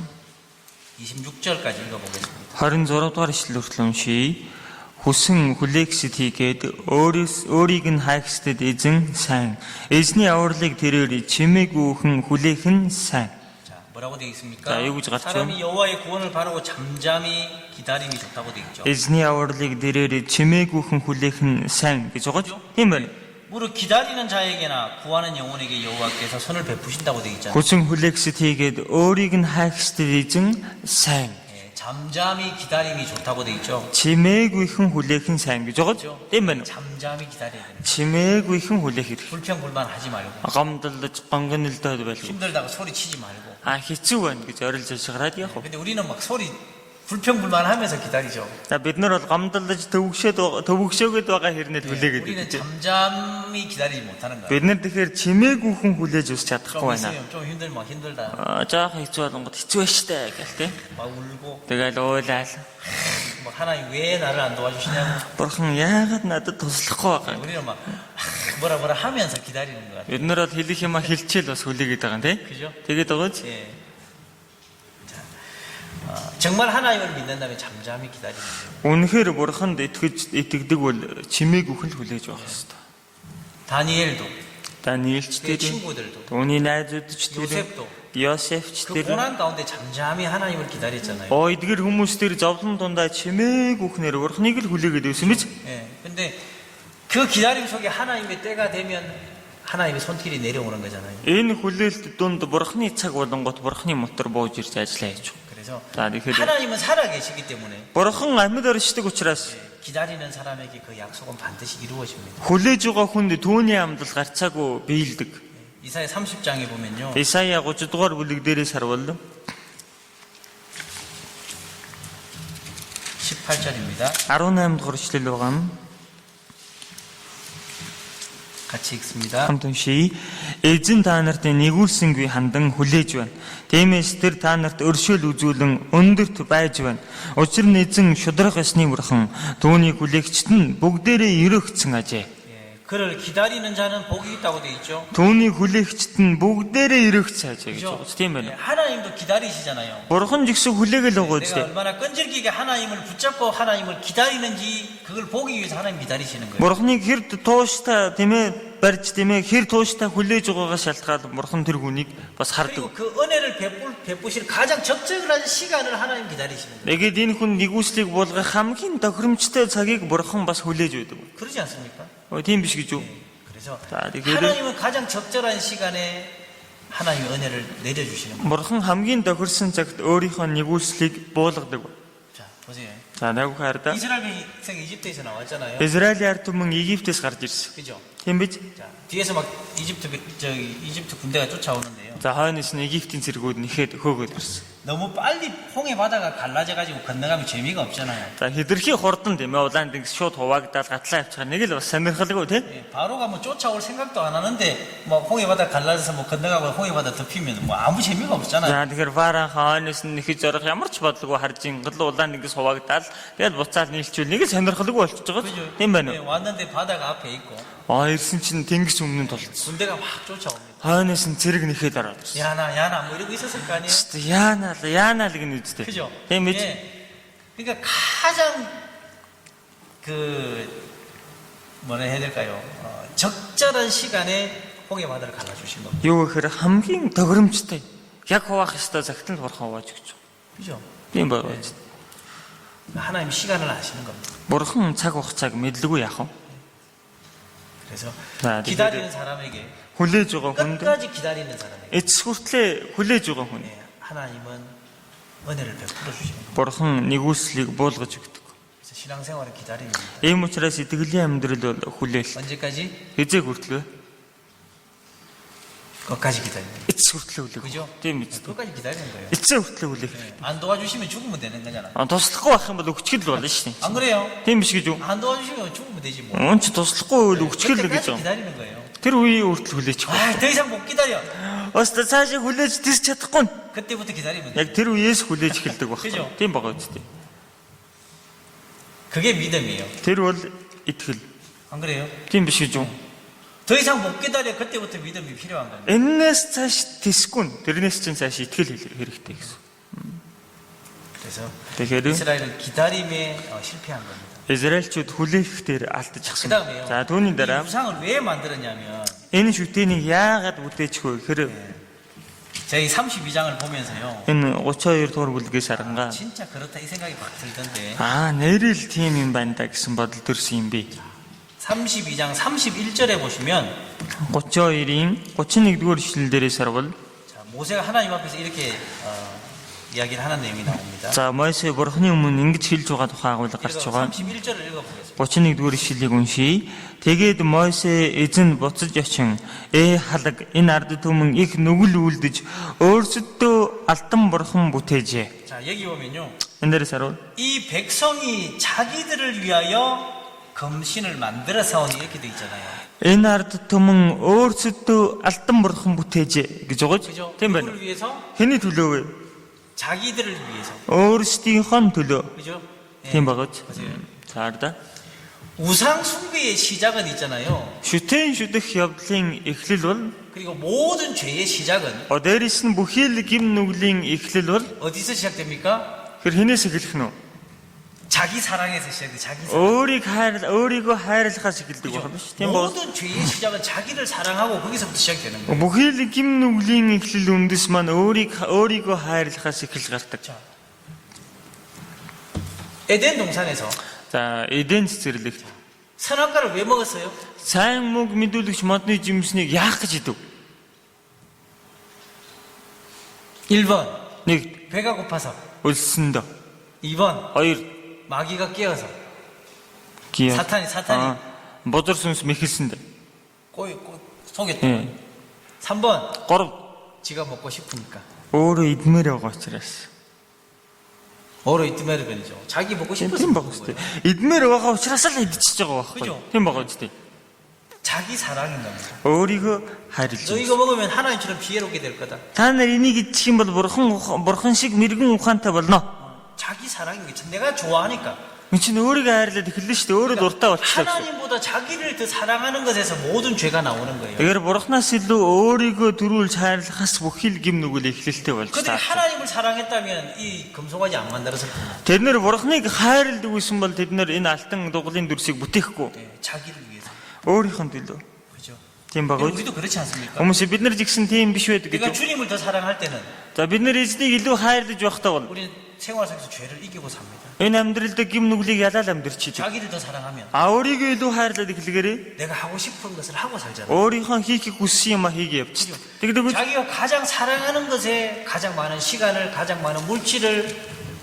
26절까지 읽어보겠습니다. 26 дугаар ишлэл хүртэл уншийе. Хүсэн хүлээгсэд хийгээд өөрийг нь хайхсдэд эзэн сайн. Эзний авралыг тэрээр чимээгүйхэн хүлээх нь сайн. 자, 뭐라고 되어 있습니까? 자, 이거 같죠? 사람이 여호와의 구원을 바라고 잠잠히 기다림이 좋다고 되어 있죠. Эзний авралыг тэрээр чимээгүйхэн хүлээх нь сайн гэж байгаа ч тийм байна. 무릇 기다리는 자에게나 구하는 영혼에게 여호와께서 손을 베푸신다고 되어 있잖아요. Хүсэн хүлээгсэд хийгээд өөрийг нь хайхсдэд эзэн сайн. 예, 잠잠히 기다림이 좋다고 되어 있죠. Чимээгүйхэн хүлээх нь сайн гэж байгаа ч тийм байна. 잠잠히 기다려야 돼요. Чимээгүйхэн хүлээх хэрэг. 불평불만하지 말고 Гомдолдож гонгонолдоод байлгүй. 힘들다고 소리 치지 말고. Хэцүү байна гэж орилж шахраад явах. 근데 우리는 막 소리 불평불만하면서 기다리죠. За бид нар бол гомдолдож төвөгшөөгд байгаа хэрнээ 예, хүлээгээд 우리는 байдаг. 잠잠히 기다리지 못하는 거예요. Бид нар тэгэхээр чимээгүйхэн хүлээж ус 좀 чадахгүй байна. 있으면 좀 힘들면 힘들다. Жаахан хэцүү болгонгод хэцүү штэ гэл тэ. 막 울고 Тэгэл уйлаал. 막 하나님 왜 나를 안 도와주시냐고. Бурхан яагаад надад туслахгүй байгаа юм? 우리는 막 뭐라 하면서 기다리는 것 같아요. Бид нар бол хэлэх юма хэлчихэл бас хүлээгээд байгаа юм тэ. 그죠? Тэгээд байгаа ч. 예. 자, 정말 하나님을 믿는다면 잠잠히 기다리는 거예요. Үнэхээр бурханд итгэдэг бол чимээгүйхэн л хүлээж байх ёстой. 다니엘도 Даниэлч 그의 тэр, 친구들도 түүний найзуудч тэр, 요셉도 Йосефч 그 тэр, 고난 가운데 잠잠히 하나님을 기다렸잖아요. эдгэр хүмүүс тэр зовлон дундаа чимээгүйхнэр бурхныг л хүлээгээд байсан биз? 예. 근데 그 기다림 속에 하나님의 때가 되면 하나님의 손길이 내려오는 거잖아요. Энэ хүлээлт дунд бурхны цаг болонгот бурхны мотор бууж ирж ажиллаа гэж. 그래서 За тэгэхээр 하나님은 살아계시기 때문에 бурхан амьд оршдог учраас 기다리는 사람에게 그 약속은 반드시 이루어집니다. хүлээж байгаа хүнд түүний амьд гарцаагүй биелдэг. 이사야 30장에 보면요. Исая 30 дугаар бүлэг дээрээс харвал 18절입니다. 18 дугаар ишлэл байгаа юм. 같이 읽습니다. Хамт уншийе. Эзэн та нарт нэгүүлсэнгүй хандан хүлээж байна. Тиймээс тэр та нарт өршөөл үзүүлэн өндөрт байж байна. Учир нь эзэн шудраг ёсны бурхан түүний хүлээгчд нь бүгдээрээ өрөөгцөн ажээ. 예, 그를 기다리는 자는 복이 있다고 되어 있죠. Түүний хүлээгчд нь бүгдээрээ өрөөгцөн ажээ гэж 그죠? байна. Тийм 예, байна. 하나님도 기다리시잖아요. Бурхан жигсэг хүлээгээл байгаа 내가 үстэй. 얼마나 끈질기게 하나님을 붙잡고 하나님을 기다리는지 그걸 보기 위해서 하나님 기다리시는 거예요. Бурханыг хэр тууштай тийм ээ барьж тийм ээ хэр тууштай хүлээж байгаагаа шалтгаалan бурхан тэр хүнийг бас 그리고 хардаг. 그 은혜를 베푸실 가장 적절한 시간을 하나님 기다리시는 거예요. Тэгээд энэ хүн нэгүслийг буулгах хамгийн тохиромжтой цагийг бурхан бас хүлээж байдаг. 그러지 않습니까? Тийм биш гэж юу? 그래서 자, 이게 하나님은 가장 적절한 시간에 하나님의 은혜를 내려주시는 거예요. Бурхан хамгийн тохирсон цагт өөрийнхөө нэгүслийг буулгадаг. 자, 보세요. За нэг хараа. 이스라엘 백성 이집트에서 나왔잖아요. Израилийн ард түмэн Египтээс гарч ирсэн. 그죠? Тийм биз? 자, 뒤에서 막 이집트 군대가 쫓아오는데요. За хойноос нь Египтийн цэргүүд нь ихэд хөөгөөд ирсэн. 너무 빨리 홍해 바다가 갈라져가지고 건너가면 재미가 없잖아요. За хэдэрхий хурдан тийм ээ улаан дэнгис шууд хуваагдаад гатлаа явчихсан. Нэг л бас сонирхолгүй тийм. 예, 바로가 뭐 쫓아올 생각도 안 하는데 뭐 홍해 바다 갈라져서 뭐 건너가고 홍해 바다 덮이면 뭐 아무 재미가 없잖아요. За тэгэхээр вараа хойноос нь нэхэж орох ямар ч бодлого харж гол улаан дэнгис хуваагдаад тэгэл буцаад нийлчүүл нэг л сонирхолгүй болчихж байгаа. 그죠? Тийм байна 예, уу? 왔는데 바다가 앞에 있고 Ирсэн чинь тэнгис өмнөнд толцсон. 군대가 막 쫓아옵니다. Хойноос нь цэрэг нэхэд ороод ирсэн. 야나 뭐 이러고 있었을 거 아니에요? Яана л гэнэ үстэй. 그죠? Тийм биз? 예. 그러니까 가장 그 뭐라 해야 될까요? 적절한 시간에 홍해 바다를 갈라주신 겁니다. Юу гэхээр хамгийн тохиромжтой. Яг хуваах ёстой цагт л бурхан хувааж өгч. 그죠? Тийм байна. 하나님 시간을 아시는 겁니다. Бурхан цаг хугацааг мэдлгүй яах вэ? 그래서 자, 기다리는 사람에게 хүлээж байгаа хүнд 끝까지 기다리는 사람에게 эцэс хүртлээр хүлээж байгаа хүн 예, 하나님은 은혜를 베풀어 주시는 거예요. бурхан нэгүслийг буулгаж өгдөг. 그래서 신앙생활은 기다림입니다. Ийм учраас итгэлийн амьдрал бол хүлээл. 언제까지? Хизээ хүртлээ 끝까지 기다립니다. эцэс хүртлээ хүлээх. 그죠? Тийм биз дээ. 끝까지 기다리는 거예요. Эцсээ хүртлээ хүлээх. 예, 안 도와주시면 죽으면 되는 거잖아. Туслахгүй байх юм бол өчгөл болно шүү дээ. 안 그래요? Тийм биш гэж юу? 안 도와주시면 죽으면 되지 뭐. Унч туслахгүй бол өчгөл л гэж 그때까지 юм. 기다리는 거예요. Тэр үеийн хүртэл хүлээчих. 아, 더 이상 못 기다려. Оста цаашаа хүлээж тис чадахгүй. 그때부터 기다리면 돼. Яг тэр үеэс хүлээж эхэлдэг баг. Кэжо? Тийм байгаа үстэй. 그게 믿음이에요. Тэр бол итгэл. 안 그래요? Тийм биш гэж юу? 더 이상 못 기다려. 그때부터 믿음이 필요한 겁니다. Эннээс цааш тисгүй. Тэрнээс чинь цааш итгэл хэрэгтэй гэсэн. 그래서 Тэгэхээр 이스라엘은 기다림에 실패한 겁니다. Израильчууд хүлээх дээр алдчихсан. 그다음에요. За түүний 이 дараа 우상을 왜 만들었냐면 энэ шүтэнийг яагаад бүтээчихвэ гэхээр 저희 32장을 보면서요. энэ 32 дугаар бүлгээс харангаа 진짜 그렇다 이 생각이 막 들던데. нэрэл тийм юм байна да гэсэн бодол төрсөн юм би. 32장 31절에 보시면 32-ийн 31-р эшлэл дээрээс харвал 자, 모세가 하나님 앞에서 이렇게 이야기를 하는 내용이 나옵니다. за Мойсе бурхны өмнө ингэж хэлж байгаа тухай агуулга гарч 그래서 байгаа. 31절을 읽어보겠습니다. 31-р эшлэлийг уншийе. Тэгээд Мойсе эзэн буцаж очин халаг энэ ард түмэн их нүгэл үлдэж өөрсдөө алтан бурхан бүтээжээ. 자, 여기 보면요. Энэ дээрээс харвал 이 백성이 자기들을 위하여 금신을 만들어서 온 이렇게 돼 있잖아요. энэ ард түмэн өөрсдөө алтан бурхан бүтээжээ гэж байгаа 그죠? ч тийм байна. 누구를 위해서? Хэний төлөө вэ? 자기들을 위해서. өөрсдийнхөө төлөө. 그죠? 예. Тийм байгаа ч. 맞아요. Цаарда. 우상 숭배의 시작은 있잖아요. Шүтэн шүдэх явдлын эхлэл бол 그리고 모든 죄의 시작은 дээрээс нь бүхий л гим нүглийн эхлэл бол 어디서 시작됩니까? тэр хинээс эхлэх нь? 자기 사랑에서 시작돼. 자기 사랑. өөрийгөө хайрлахаас эхэлдэг 그죠? байна биш. Тийм боо. 모든 죄의 시작은 자기를 사랑하고 거기서부터 시작되는 거예요. Бүхий л гим нүглийн эхлэл үндэс маань өөрийгөө хайрлахаас эхэлж гардаг. 에덴 동산에서 За эден цэцэрлэгт 선악과를 왜 먹었어요? сайн мөг мэдүүлэгч модны жимснийг яах гэж идэв? 1번 1. 배가 고파서, өлсөндөө. 2번 2. 마귀가 깨어서, 기어. 사탄이 бузар сүнс мэхэлсэндээ. 속였다. 예. 3번 3. 지가 먹고 싶으니까. өөрөө идмээр байгаа учраас. 오로 이때메르 변이죠. 자기 먹고 싶어서 Тийм 먹는 байгаа үстэй. 거예요. Идмээр байгаа учраас л идчихэж байгаа байхгүй. 그죠? Тийм байгаа үстэй. 자기 사랑인 겁니다. өөрийгөө хайрлаж. 너 이거 먹으면 하나님처럼 지혜롭게 될 거다. Та нар энийг идчих юм бол бурхан шиг мэрэгэн ухаантай болно. 자기 사랑인 게 내가 좋아하니까. Энд чинь өөрийгөө хайрлаад эхэллээ шүү дээ. өөрөө дуртай болчихлоо. 하나님보다 자기를 더 사랑하는 것에서 모든 죄가 나오는 거예요. Тэгэхээр бурхнаас илүү өөрийгөө төрүүлж хайрлахаас бүхий л гим нүгэл эхлэлтэй болж 그들이 таа. 하나님을 사랑했다면 이 금송아지 안 만들었을 겁니다. Тэд нэр бурхныг хайрладаг байсан бол тэд нэр энэ алтан дугалын дүрсийг бүтээхгүй. 네, 자기를 위해서. өөрийнхөө төлөө. 그죠? Тийм байгаа үү? 우리도 그렇지 않습니까? Хүмүүс бид нар жигсэн тийм биш байдаг 내가 гэж. 주님을 더 사랑할 때는 За бид нар эзнийг илүү хайрлаж байхдаа бол 우리는 생활 속에서 죄를 이기고 삽니다. энэ амьдралд гим нүглийг ялаад амьдрч идэг. 자기를 더 사랑하면 Өөрийгөө илүү хайрлаад эхлэгээрээ 내가 하고 싶은 것을 하고 살잖아. өөрийнхөө хийхийг хүссэн юм а хийгээ явчих. Тэгдэг үү? 자기가 가장 사랑하는 것에 가장 많은 시간을, 가장 많은 물질을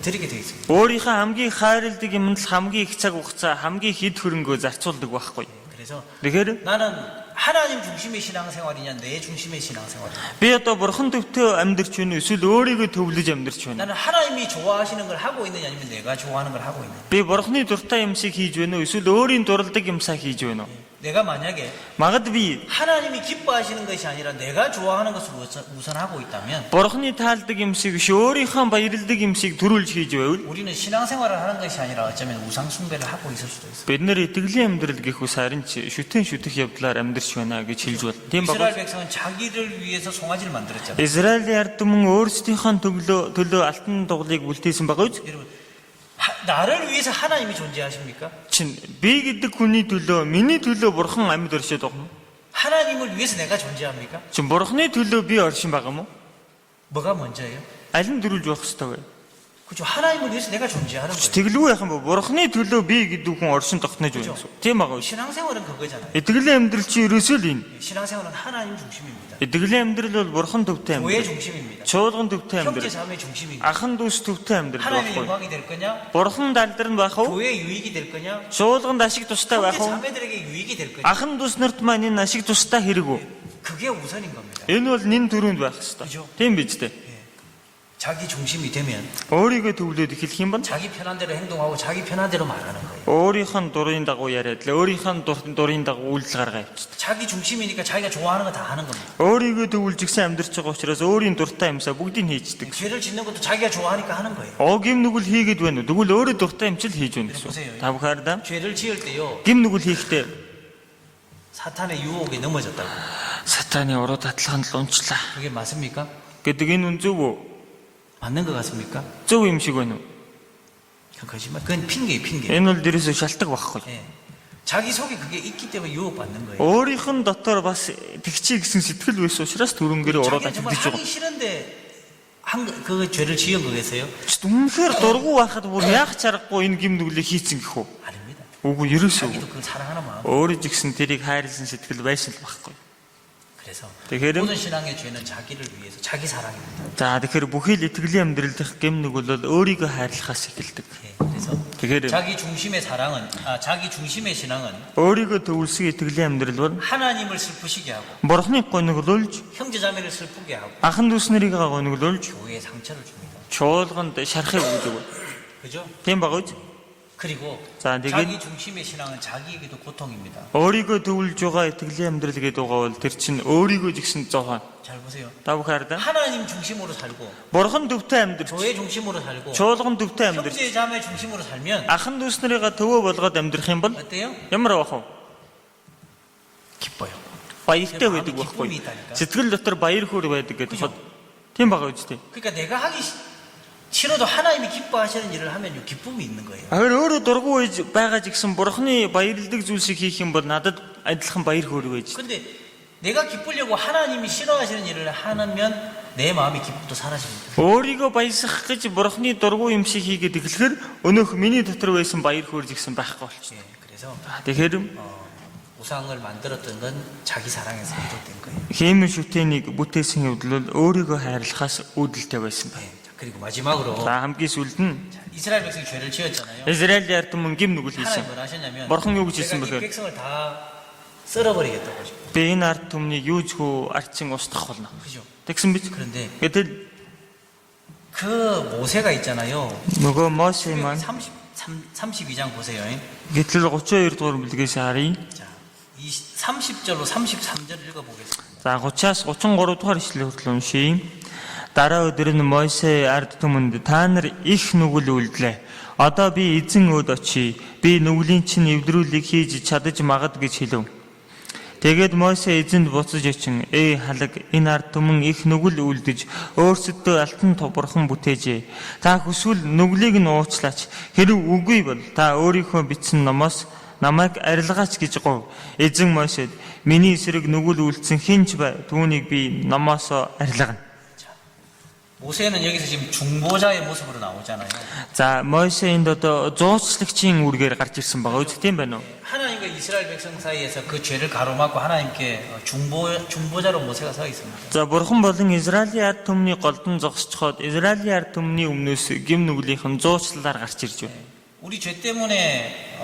드리게 돼 있습니다. өөрийнхөө хамгийн хайрладаг юмд л хамгийн их цаг хугацаа, хамгийн хэд хөрөнгөө зарцуулдаг байхгүй. 그래서 Тэгэхээр 나는 하나님 중심의 신앙생활이냐 내 중심의 신앙생활이냐. би одоо бурхан төвтэй амьдрч байна уу эсвэл өөрийгөө төвлөж амьдрч байна. 나는 하나님이 좋아하시는 걸 하고 있느냐 아니면 내가 좋아하는 걸 하고 있느냐. Би бурханы дуртай юмсыг хийж байна уу эсвэл өөрийн дурладаг юмсаа хийж байна уу? 내가 만약에 Магад би 하나님이 기뻐하시는 것이 아니라 내가 좋아하는 것을 우선하고 있다면 бурханы таалдаг юмсыг биш өөрийнхөө баярладаг юмсыг төрүүлж хийж байвал 우리는 신앙생활을 하는 것이 아니라 어쩌면 우상 숭배를 하고 있을 수도 있어요. бид нар итгэлийн амьдрал гэх ус харин ч шүтэн шүтэх явдлаар амьдрч байна гэж хэлж байна. Тийм 이스라엘 баг. 백성은 자기를 위해서 송아지를 만들었잖아요. Израилийн ард түмэн өөрсдийнхөө төлөө алтан дугалыг бүлтээсэн байгаа үү? 여러분, 나를 위해서 하나님이 존재하십니까? Чин би гэдэг хүний төлөө миний төлөө бурхан амьд оршоод байгаа юм. 하나님을 위해서 내가 존재합니까? Чин бурханы төлөө би оршин байгаа юм уу? 뭐가 먼저예요? Аль нь дөрүүлж байх ёстой вэ? 그죠? 하나님을 위해서 내가 존재하는 거예요. Тэглгүй яхан ба бурхны төлөө би гэдэг хүн оршин тогтнож байна гэсэн. Тийм байгаа. 신앙생활은 그거잖아요. Итгэлийн амьдрал чи ерөөсөө л энэ. 신앙생활은 하나님 중심입니다. Итгэлийн амьдрал бол бурхан төвтэй 교회 амьдрал. 중심입니다. Чуулган төвтэй 형제 амьдрал. 자매 중심입니다. Ахан дүүс төвтэй амьдрал 하나님의 байхгүй. 영광이 될 거냐? Бурхан далдар нь байх уу? 교회 유익이 될 거냐? Чуулганд ашиг тустай байх 형제 уу? 자매들에게 유익이 될 거냐? Ахан дүүс нарт маань энэ ашиг тустай хэрэг үү? 그게 우선인 겁니다. Энэ бол нэн төрөнд байх ёстой. Тийм биз дээ. 자기 중심이 되면 Өөрийгөө төвлөөд эхлэх юм бол 자기 편한 대로 행동하고 자기 편한 대로 말하는 거예요. өөрийнх нь дурын дагуу яриад л өөрийнх нь дурын дагуу үйлдэл гаргаа явчихдаг. 자기 중심이니까 자기가 좋아하는 거 다 하는 겁니다. Өөрийгөө төвлж гисэн амьдрч байгаа учраас өөрийн дуртай юмсаа бүгдийг хийждэг. 죄를 짓는 것도 자기가 좋아하니까 하는 거예요. Гим нүгэл хийгээд байна уу? Тэгвэл өөрөө дуртай юм ч л хийж байна гэсэн. Та бүхэрлээ. 죄를 지을 때요 Гим нүгэл хийхдээ 사탄의 유혹에 넘어졌다고. сатаны уруу татлаганд л унчлаа 그게 맞습니까? гэдэг энэ үн зөв үү? 맞는 것 같습니까? Зөв юм шиг байна уу? 그건 거짓말. 그건 핑계예요, 핑계. Энэ бол дээрээс шалтгаан байхгүй. 예. 자기 속에 그게 있기 때문에 유혹받는 거예요. Өөрийнх нь дотор бас тэгчий гэсэн сэтгэл байсан учраас түрнгэрээ уруу 자기가 정말 татагдаж 하기 байгаа. 싫은데 그 죄를 지은 거겠어요? Үнэхээр дургу байхад бүр яах чаргагүй энэ гим нүглийг хийцэн гэх үү? 아닙니다. Үгүй ерөөсөө. 자기도 그걸 사랑하는 마음. Өөрөө ч гэсэн тэрийг хайрлсан сэтгэл байсан л байхгүй. 그래서 Тэгэхээр 모든 신앙의 죄는 자기를 위해서 자기 사랑입니다. за тэгэхээр бүхий л итгэлийн амьдрал дэх гим нүгэл бол өөрийгөө хайрлахаас эхэлдэг. 예. 그래서 Тэгэхээр 자기 중심의 사랑은 자기 중심의 신앙은 өөрийгөө төвлөсөн итгэлийн амьдрал бол 하나님을 슬프시게 하고 бурхныг гониглуулж, 형제자매를 슬프게 하고 ахан дүүс нарыг гониглуулж, 교회에 상처를 줍니다. чуулганд шархыг өгдөг. 그죠? Тийм байгаа үү? 그리고 자, 자기 중심의 신앙은 자기에게도 고통입니다. өөрийгөө төвлөж байгаа итгэлийн амьдрал гэдэг байгаа бол тэр чинь өөрийгөө жигсэн зовхон. 잘 보세요. Та бүхэрлээ. 하나님 중심으로 살고 Бурхан төвтэй амьдрал, 교회 중심으로 살고 чуулган төвтэй амьдрал, 형제 자매 중심으로 살면 ахан дүүс нарыгаа төвөө болгоод амьдрах юм бол 어때요? ямар байх вэ? 기뻐요. Баяртай байдаг байхгүй. Сэтгэл дотор баяр хөөр байдаг гэдэг бод. Тийм байгаа үстэй. 그러니까 내가 하기 싫어도 하나님이 기뻐하시는 일을 하면 기쁨이 있는 거예요. Агар өөрөө дургу байж байгаа ч гэсэн бурхны баярлдаг зүйлсийг хийх юм бол надад адилхан баяр хөөр байж. 근데 내가 기쁘려고 하나님이 싫어하시는 일을 하면 내 마음의 기쁨도 사라집니다. Өөрийгөө баясгах гэж бурхны дургу юм шиг хийгээд эхлэхээр өнөөх миний дотор байсан баяр хөөр жигсэн байхгүй болчихно. 예, 그래서 Тэгэхээр 우상을 만들었던 건 자기 사랑에서 비롯된 거예요. химийн шүтээнийг бүтээсэн хэвдэл бол өөрийгөө хайрлахаас үүдэлтэй байсан байна. 자, 그리고 마지막으로 За хамгийн сүүлд нь 이스라엘 백성이 죄를 지었잖아요. Израиль ард түмэн гим нүгэл 하나님 хийсэн. 뭘 하셨냐면 Бурхан юу гэж хэлсэн 제가 이 бэхээр 백성을 다 썰어버리겠다고 하죠. би энэ ард түмнийг юу ч хөө арчин устгах болно. 그죠? Тэгсэн биз? 그런데 Гэтэл 그 모세가 있잖아요. нөгөө Мосе маань 32장 보세요. гэтэл 32 дугаар бүлгээс харъя. 자, 이 30절로 33절을 읽어보겠습니다. За 30-аас 33 дугаар ишлэл хүртэл уншийе. Дараа өдөр нь Мосе ард түмэнд та нар их нүгэл үлдлээ. Одоо би эзэн өд очие. Би нүглийн чинь эвдрүүлгийг хийж чадаж магад гэж хэлв. Тэгээд Мосе эзэнд буцаж очин халаг энэ ард түмэн их нүгэл үлдэж өөрсөдөө алтан тубархан бүтээжээ. Та хүсвэл нүглийг нь уучлаач. Хэрв үгүй бол та өөрийнхөө бичсэн номоос намайг арилгаач гэж гов. Эзэн Мосед миний эсрэг нүгэл үлдсэн хинч бай. Түүнийг би номоосоо арилгана. 모세는 여기서 지금 중보자의 모습으로 나오잖아요. За Мосе энд одоо зуучлагчийн үргээр гарч ирсэн байгаа үү? Тийм байна уу? 하나님과 이스라엘 백성 사이에서 그 죄를 가로막고 하나님께 중보자로 모세가 서 있습니다. За бурхан болон Израилийн ард түмний голдон зогсчиход Израилийн ард түмний өмнөөс гим нүглийнхэн зуучлалаар гарч ирж байна. 우리 죄 때문에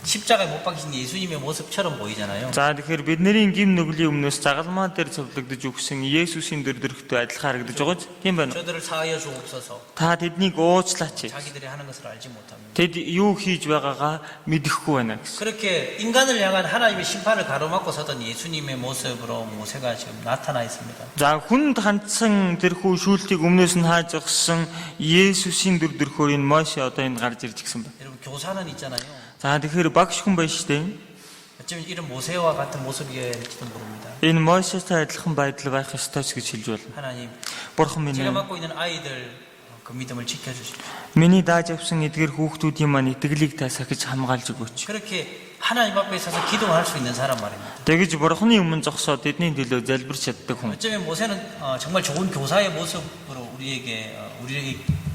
십자가에 못 박히신 예수님의 모습처럼 보이잖아요. За тэгэхээр бидний гим нүглийн өмнөөс загалмаа дээр цовлогдож өгсөн Есүсийн дөрөвдөрхтөө адилхан харагдаж байгаа ч тийм байна уу? 저들을 사하여 주옵소서. Та тэднийг уучлаач. 자기들이 하는 것을 알지 못합니다. Тэд юу хийж байгаагаа мэдэхгүй байна гэсэн. 그렇게 인간을 향한 하나님의 심판을 가로막고 서던 예수님의 모습으로 모세가 지금 나타나 있습니다. За хүнд хандсан тэрхүү шүүлтийг өмнөөс нь хааж өгсөн Есүсийн дөрөвдөрхөөр энэ Мосе одоо энд гарч ирж гисэн байна. 여러분 교사는 있잖아요. За тэгэхээр багш хүн байна шүү дээ. 어쩌면 이런 모세와 같은 모습이었을지도 모릅니다. Энэ Мосестэй адилхан байдал байх ёстой ч гэж хэлж байна. 하나님, Бурхан минь 제가 맡고 있는 아이들 그 믿음을 지켜주십시오. миний дааж авсан эдгээр хүүхдүүдийн маань итгэлийг та сахиж хамгаалж өгөөч. 그렇게 하나님 앞에 서서 기도할 수 있는 사람 말입니다. Тэгэж Бурханы өмнө зогсоод тэдний төлөө залбирч чаддаг хүн. 어쩌면 모세는 정말 좋은 교사의 모습으로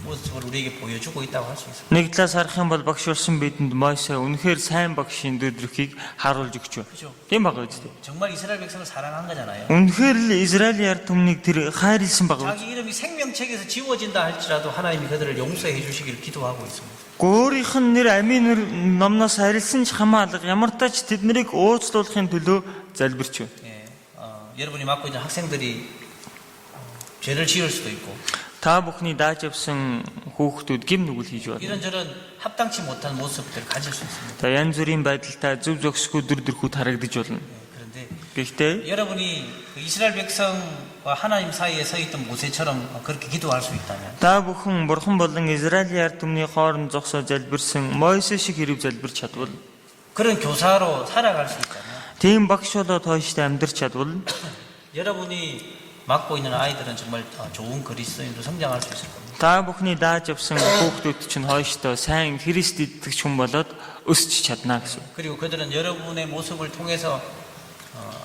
모습을 우리에게 보여주고 있다고 할 수 있습니다. Нэг талаас харах юм бол багш болсон бидэнд Мосе үнэхээр сайн багшийн дөдрөхийг харуулж өгч байна. 그죠? Тийм байгаа үстэй. 정말 이스라엘 백성을 사랑한 거잖아요. Үнэхээр л Израилийн ард түмнийг тэр хайрлсан байгаа. 자기 이름이 생명책에서 지워진다 할지라도 하나님이 그들을 용서해 주시기를 기도하고 있습니다. Өөрийнх нь нэр амийн номноос харилсан ч хамаалга ямар тач тэднийг уучлуулахын төлөө залбирч байна. 예, 여러분이 맡고 있는 학생들이 죄를 지을 수도 있고 Та бүхний дааж явсан хүүхдүүд гим нүгэл хийж байна. 이런저런 합당치 못한 모습들을 가질 수 있습니다. За янз бүрийн байдалтай зөв зохисгүй дүр төрхүүд харагдаж болно. 예, 그런데 Гэхдээ 여러분이 그 이스라엘 백성과 하나님 사이에 서 있던 모세처럼 그렇게 기도할 수 있다면 та бүхэн бурхан болон Израилийн ард түмний хооронд зогсоо залбирсан Мосе шиг хэрэг залбирч чадвал, 그런 교사로 살아갈 수 있다면 тийм багш болоод хойштой амьдрч чадвал 여러분이 맡고 있는 아이들은 정말 좋은 그리스도인으로 성장할 수 있을 겁니다. та бүхний дааж явсан хүүхдүүд чинь хойштой сайн Христ итгэж хүн болоод өсч чадна гэсэн. 그리고 그들은 여러분의 모습을 통해서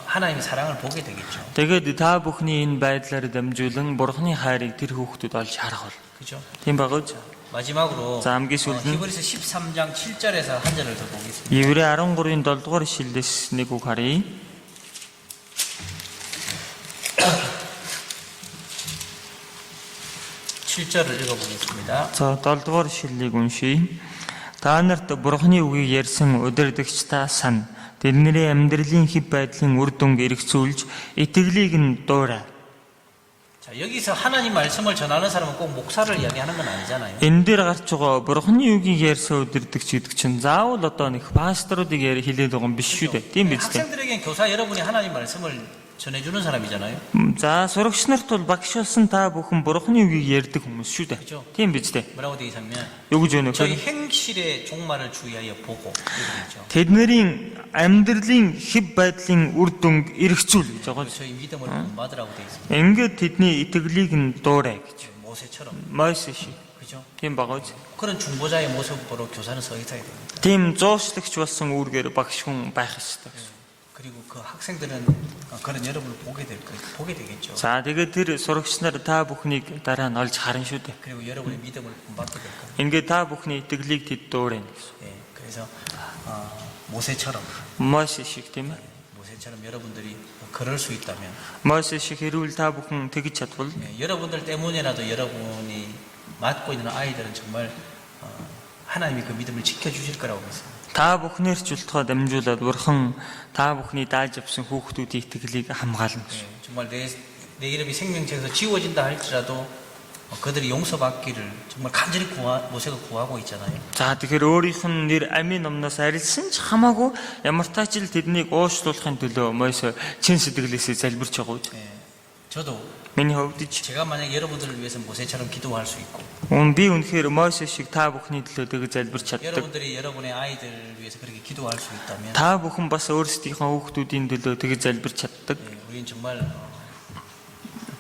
하나님의 사랑을 보게 되겠죠. Тэгээд та бүхний энэ байдлаар дамжуулан бурханы хайрыг тэр хүүхдүүд олж харах бол. 그죠? Тийм байгаа үү? 마지막으로 자, 암기 술은? 히브리서 13장 7절에서 한 절을 더 보겠습니다. Еврей 13-ийн 7 дугаар ишлэлээс нэг үг харъя. 7절을 읽어보겠습니다. За 7 дугаар ишлэлийг уншийе. Та нарт бурханы үгийг ярьсан удирдагч та сан. Тэдний амьдралын хэв байдлын үр дүнг эргцүүлж итгэлийг нь дуурай. 자, 여기서 하나님 말씀을 전하는 사람은 꼭 목사를 이야기하는 건 아니잖아요. Энэ дээр гарч байгаа бурханы үгийг ярьсан удирдагч гэдэг чинь заавал одоо нэг пасторуудыг хэлээд байгаа юм биш шүү дээ. Тийм биз дээ. 학생들에겐 교사 여러분이 하나님 말씀을 전해주는 사람이잖아요. За сурагч нарт бол багш болсон та бүхэн бурханы үгийг ярьдаг хүмүүс шүү дээ. Тийм биз дээ. 뭐라고 되어 있냐면 Юу гэж байна вэ? 저희 행실의 종말을 주의하여 보고 이렇게 있죠. Тэдний амьдралын хэв байдлын үр дүнг эргцүүл гэж байгаа. 저희 믿음을 본받으라고 되어 있습니다. Ингээд тэдний итгэлийг нь дуурай гэж. 모세처럼 Мосе шиг. 그죠? Тийм байгаа үү? 그런 중보자의 모습으로 교사는 서 있어야 됩니다. Тийм зоочлагч болсон үүргээр багш хүн байх ёстой гэсэн. 그리고 그 학생들은 그런 여러분을 보게 되겠죠. За тэгээд тэр сурагч нар та бүхнийг дараа нь олж харна шүү дээ. 그리고 여러분의 믿음을 본받게 될 겁니다. Ингээд та бүхний итгэлийг тэд дуурайна гэсэн. 예, 그래서 모세처럼 Мосе шиг тийм ээ. 모세처럼 여러분들이 그럴 수 있다면 Мосе шиг хэрүүл та бүхэн тэгж чадвал 예, 여러분들 때문에라도 여러분이 맡고 있는 아이들은 정말 하나님이 그 믿음을 지켜주실 거라고 믿습니다. та бүхнээр ч үлтгөө дамжуулаад бурхан та бүхний дааж авсан хүүхдүүдийн итгэлийг хамгаална гэсэн. 예, 정말 내 이름이 생명책에서 지워진다 할지라도 그들이 용서받기를 정말 간절히 모세가 구하고 있잖아요. За тэгэхээр өөрийнх нь нэр амийн номноос арилсан ч хамаагүй ямар тач л тэднийг уушлуулахын төлөө Мосе чин сэтгэлээсээ залбирч байгаа үү? 예, 저도 Миний хувьд ч 제가 만약 여러분들을 위해서 모세처럼 기도할 수 있고 би үнэхээр Мосе шиг та бүхний төлөө тэгж залбирч чаддаг. 여러분들이 여러분의 아이들을 위해서 그렇게 기도할 수 있다면 Та бүхэн бас өөрсдийнхөө хүүхдүүдийн төлөө тэгж залбирч чаддаг. 예, 우리는 정말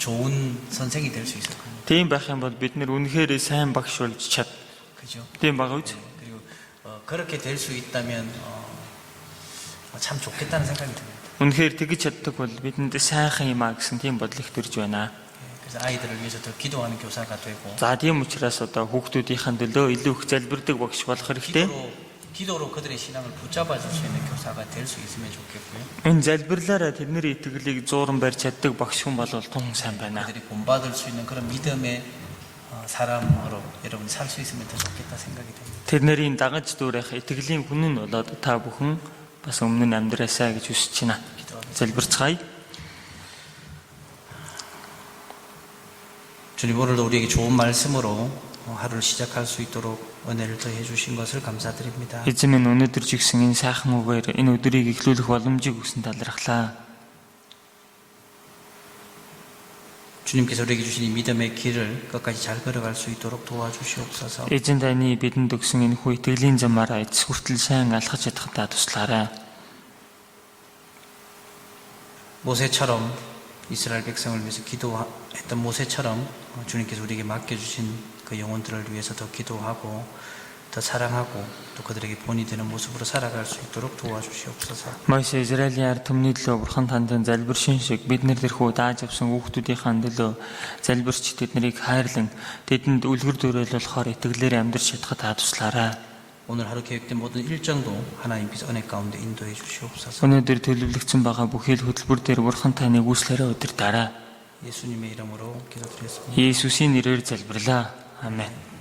좋은 선생이 될 수 있을 겁니다. Тийм байх юм бол бид нэр үнэхээр сайн багш болж чад. 그죠? Тийм байгаа үү? 그리고 그렇게 될 수 있다면 참 좋겠다는 생각이 듭니다. Үнэхээр тэгж чаддаг бол бидэнд сайхан юм а гэсэн тийм бодол их төрж байна. 예, 그래서 아이들을 위해서 더 기도하는 교사가 되고 За тийм учраас одоо хүүхдүүдийн төлөө илүү их залбирдаг багш болох хэрэгтэй. 기도로 그들의 신앙을 붙잡아 줄 수 있는 교사가 될 수 있으면 좋겠고요. Энэ залбирлаараа тэдний итгэлийг зууран барьж чаддаг багш хүн бол тун сайн байна. 그들이 본받을 수 있는 그런 믿음의 사람으로 여러분이 살 수 있으면 더 좋겠다 생각이 됩니다. Тэдний дагаж дүүрэх итгэлийн хүн нь болоод та бүхэн бас өмнө нь амьдраасаа гэж хүсэж байна. залбирцгаая. 주님 오늘도 우리에게 좋은 말씀으로 하루를 시작할 수 있도록 은혜를 더해 주신 것을 감사드립니다. Эзэн минь өнөөдөр ч гэсэн энэ сайхан үгээр энэ өдрийг эхлүүлэх боломжийг өгсөн талархлаа. 주님께서 우리에게 주신 이 믿음의 길을 끝까지 잘 걸어갈 수 있도록 도와주시옵소서. Эзэн таны бидэнд өгсөн энэ хүү итгэлийн замаараа эцэс хүртэл сайн алхаж чадхадаа туслаарай. 모세처럼 이스라엘 백성을 위해서 기도했던 모세처럼 주님께서 우리에게 맡겨주신 그 영혼들을 위해서 더 기도하고 더 사랑하고 또 그들에게 본이 되는 모습으로 살아갈 수 있도록 도와주시옵소서. Мойсе Израилийн ард түмний төлөө бурхан танд залбиршин шиг бид нар тэрхүү дааж авсан хүүхдүүдийн төлөө залбирч тэднийг хайрлан тэдэнд үлгэр дуурайлуулахаар итгэлээр амьдрч чадхад та туслаарай. 오늘 하루 계획된 모든 일정도 하나님께서 은혜 가운데 인도해 주시옵소서. Өнөөдөр төлөвлөгдсөн байгаа бүхий л хөтөлбөр дээр бурхан таны гүйцлээрээ удирдаарай. 예수님의 이름으로 기도드렸습니다. Есүсийн нэрээр залбирлаа. Амен.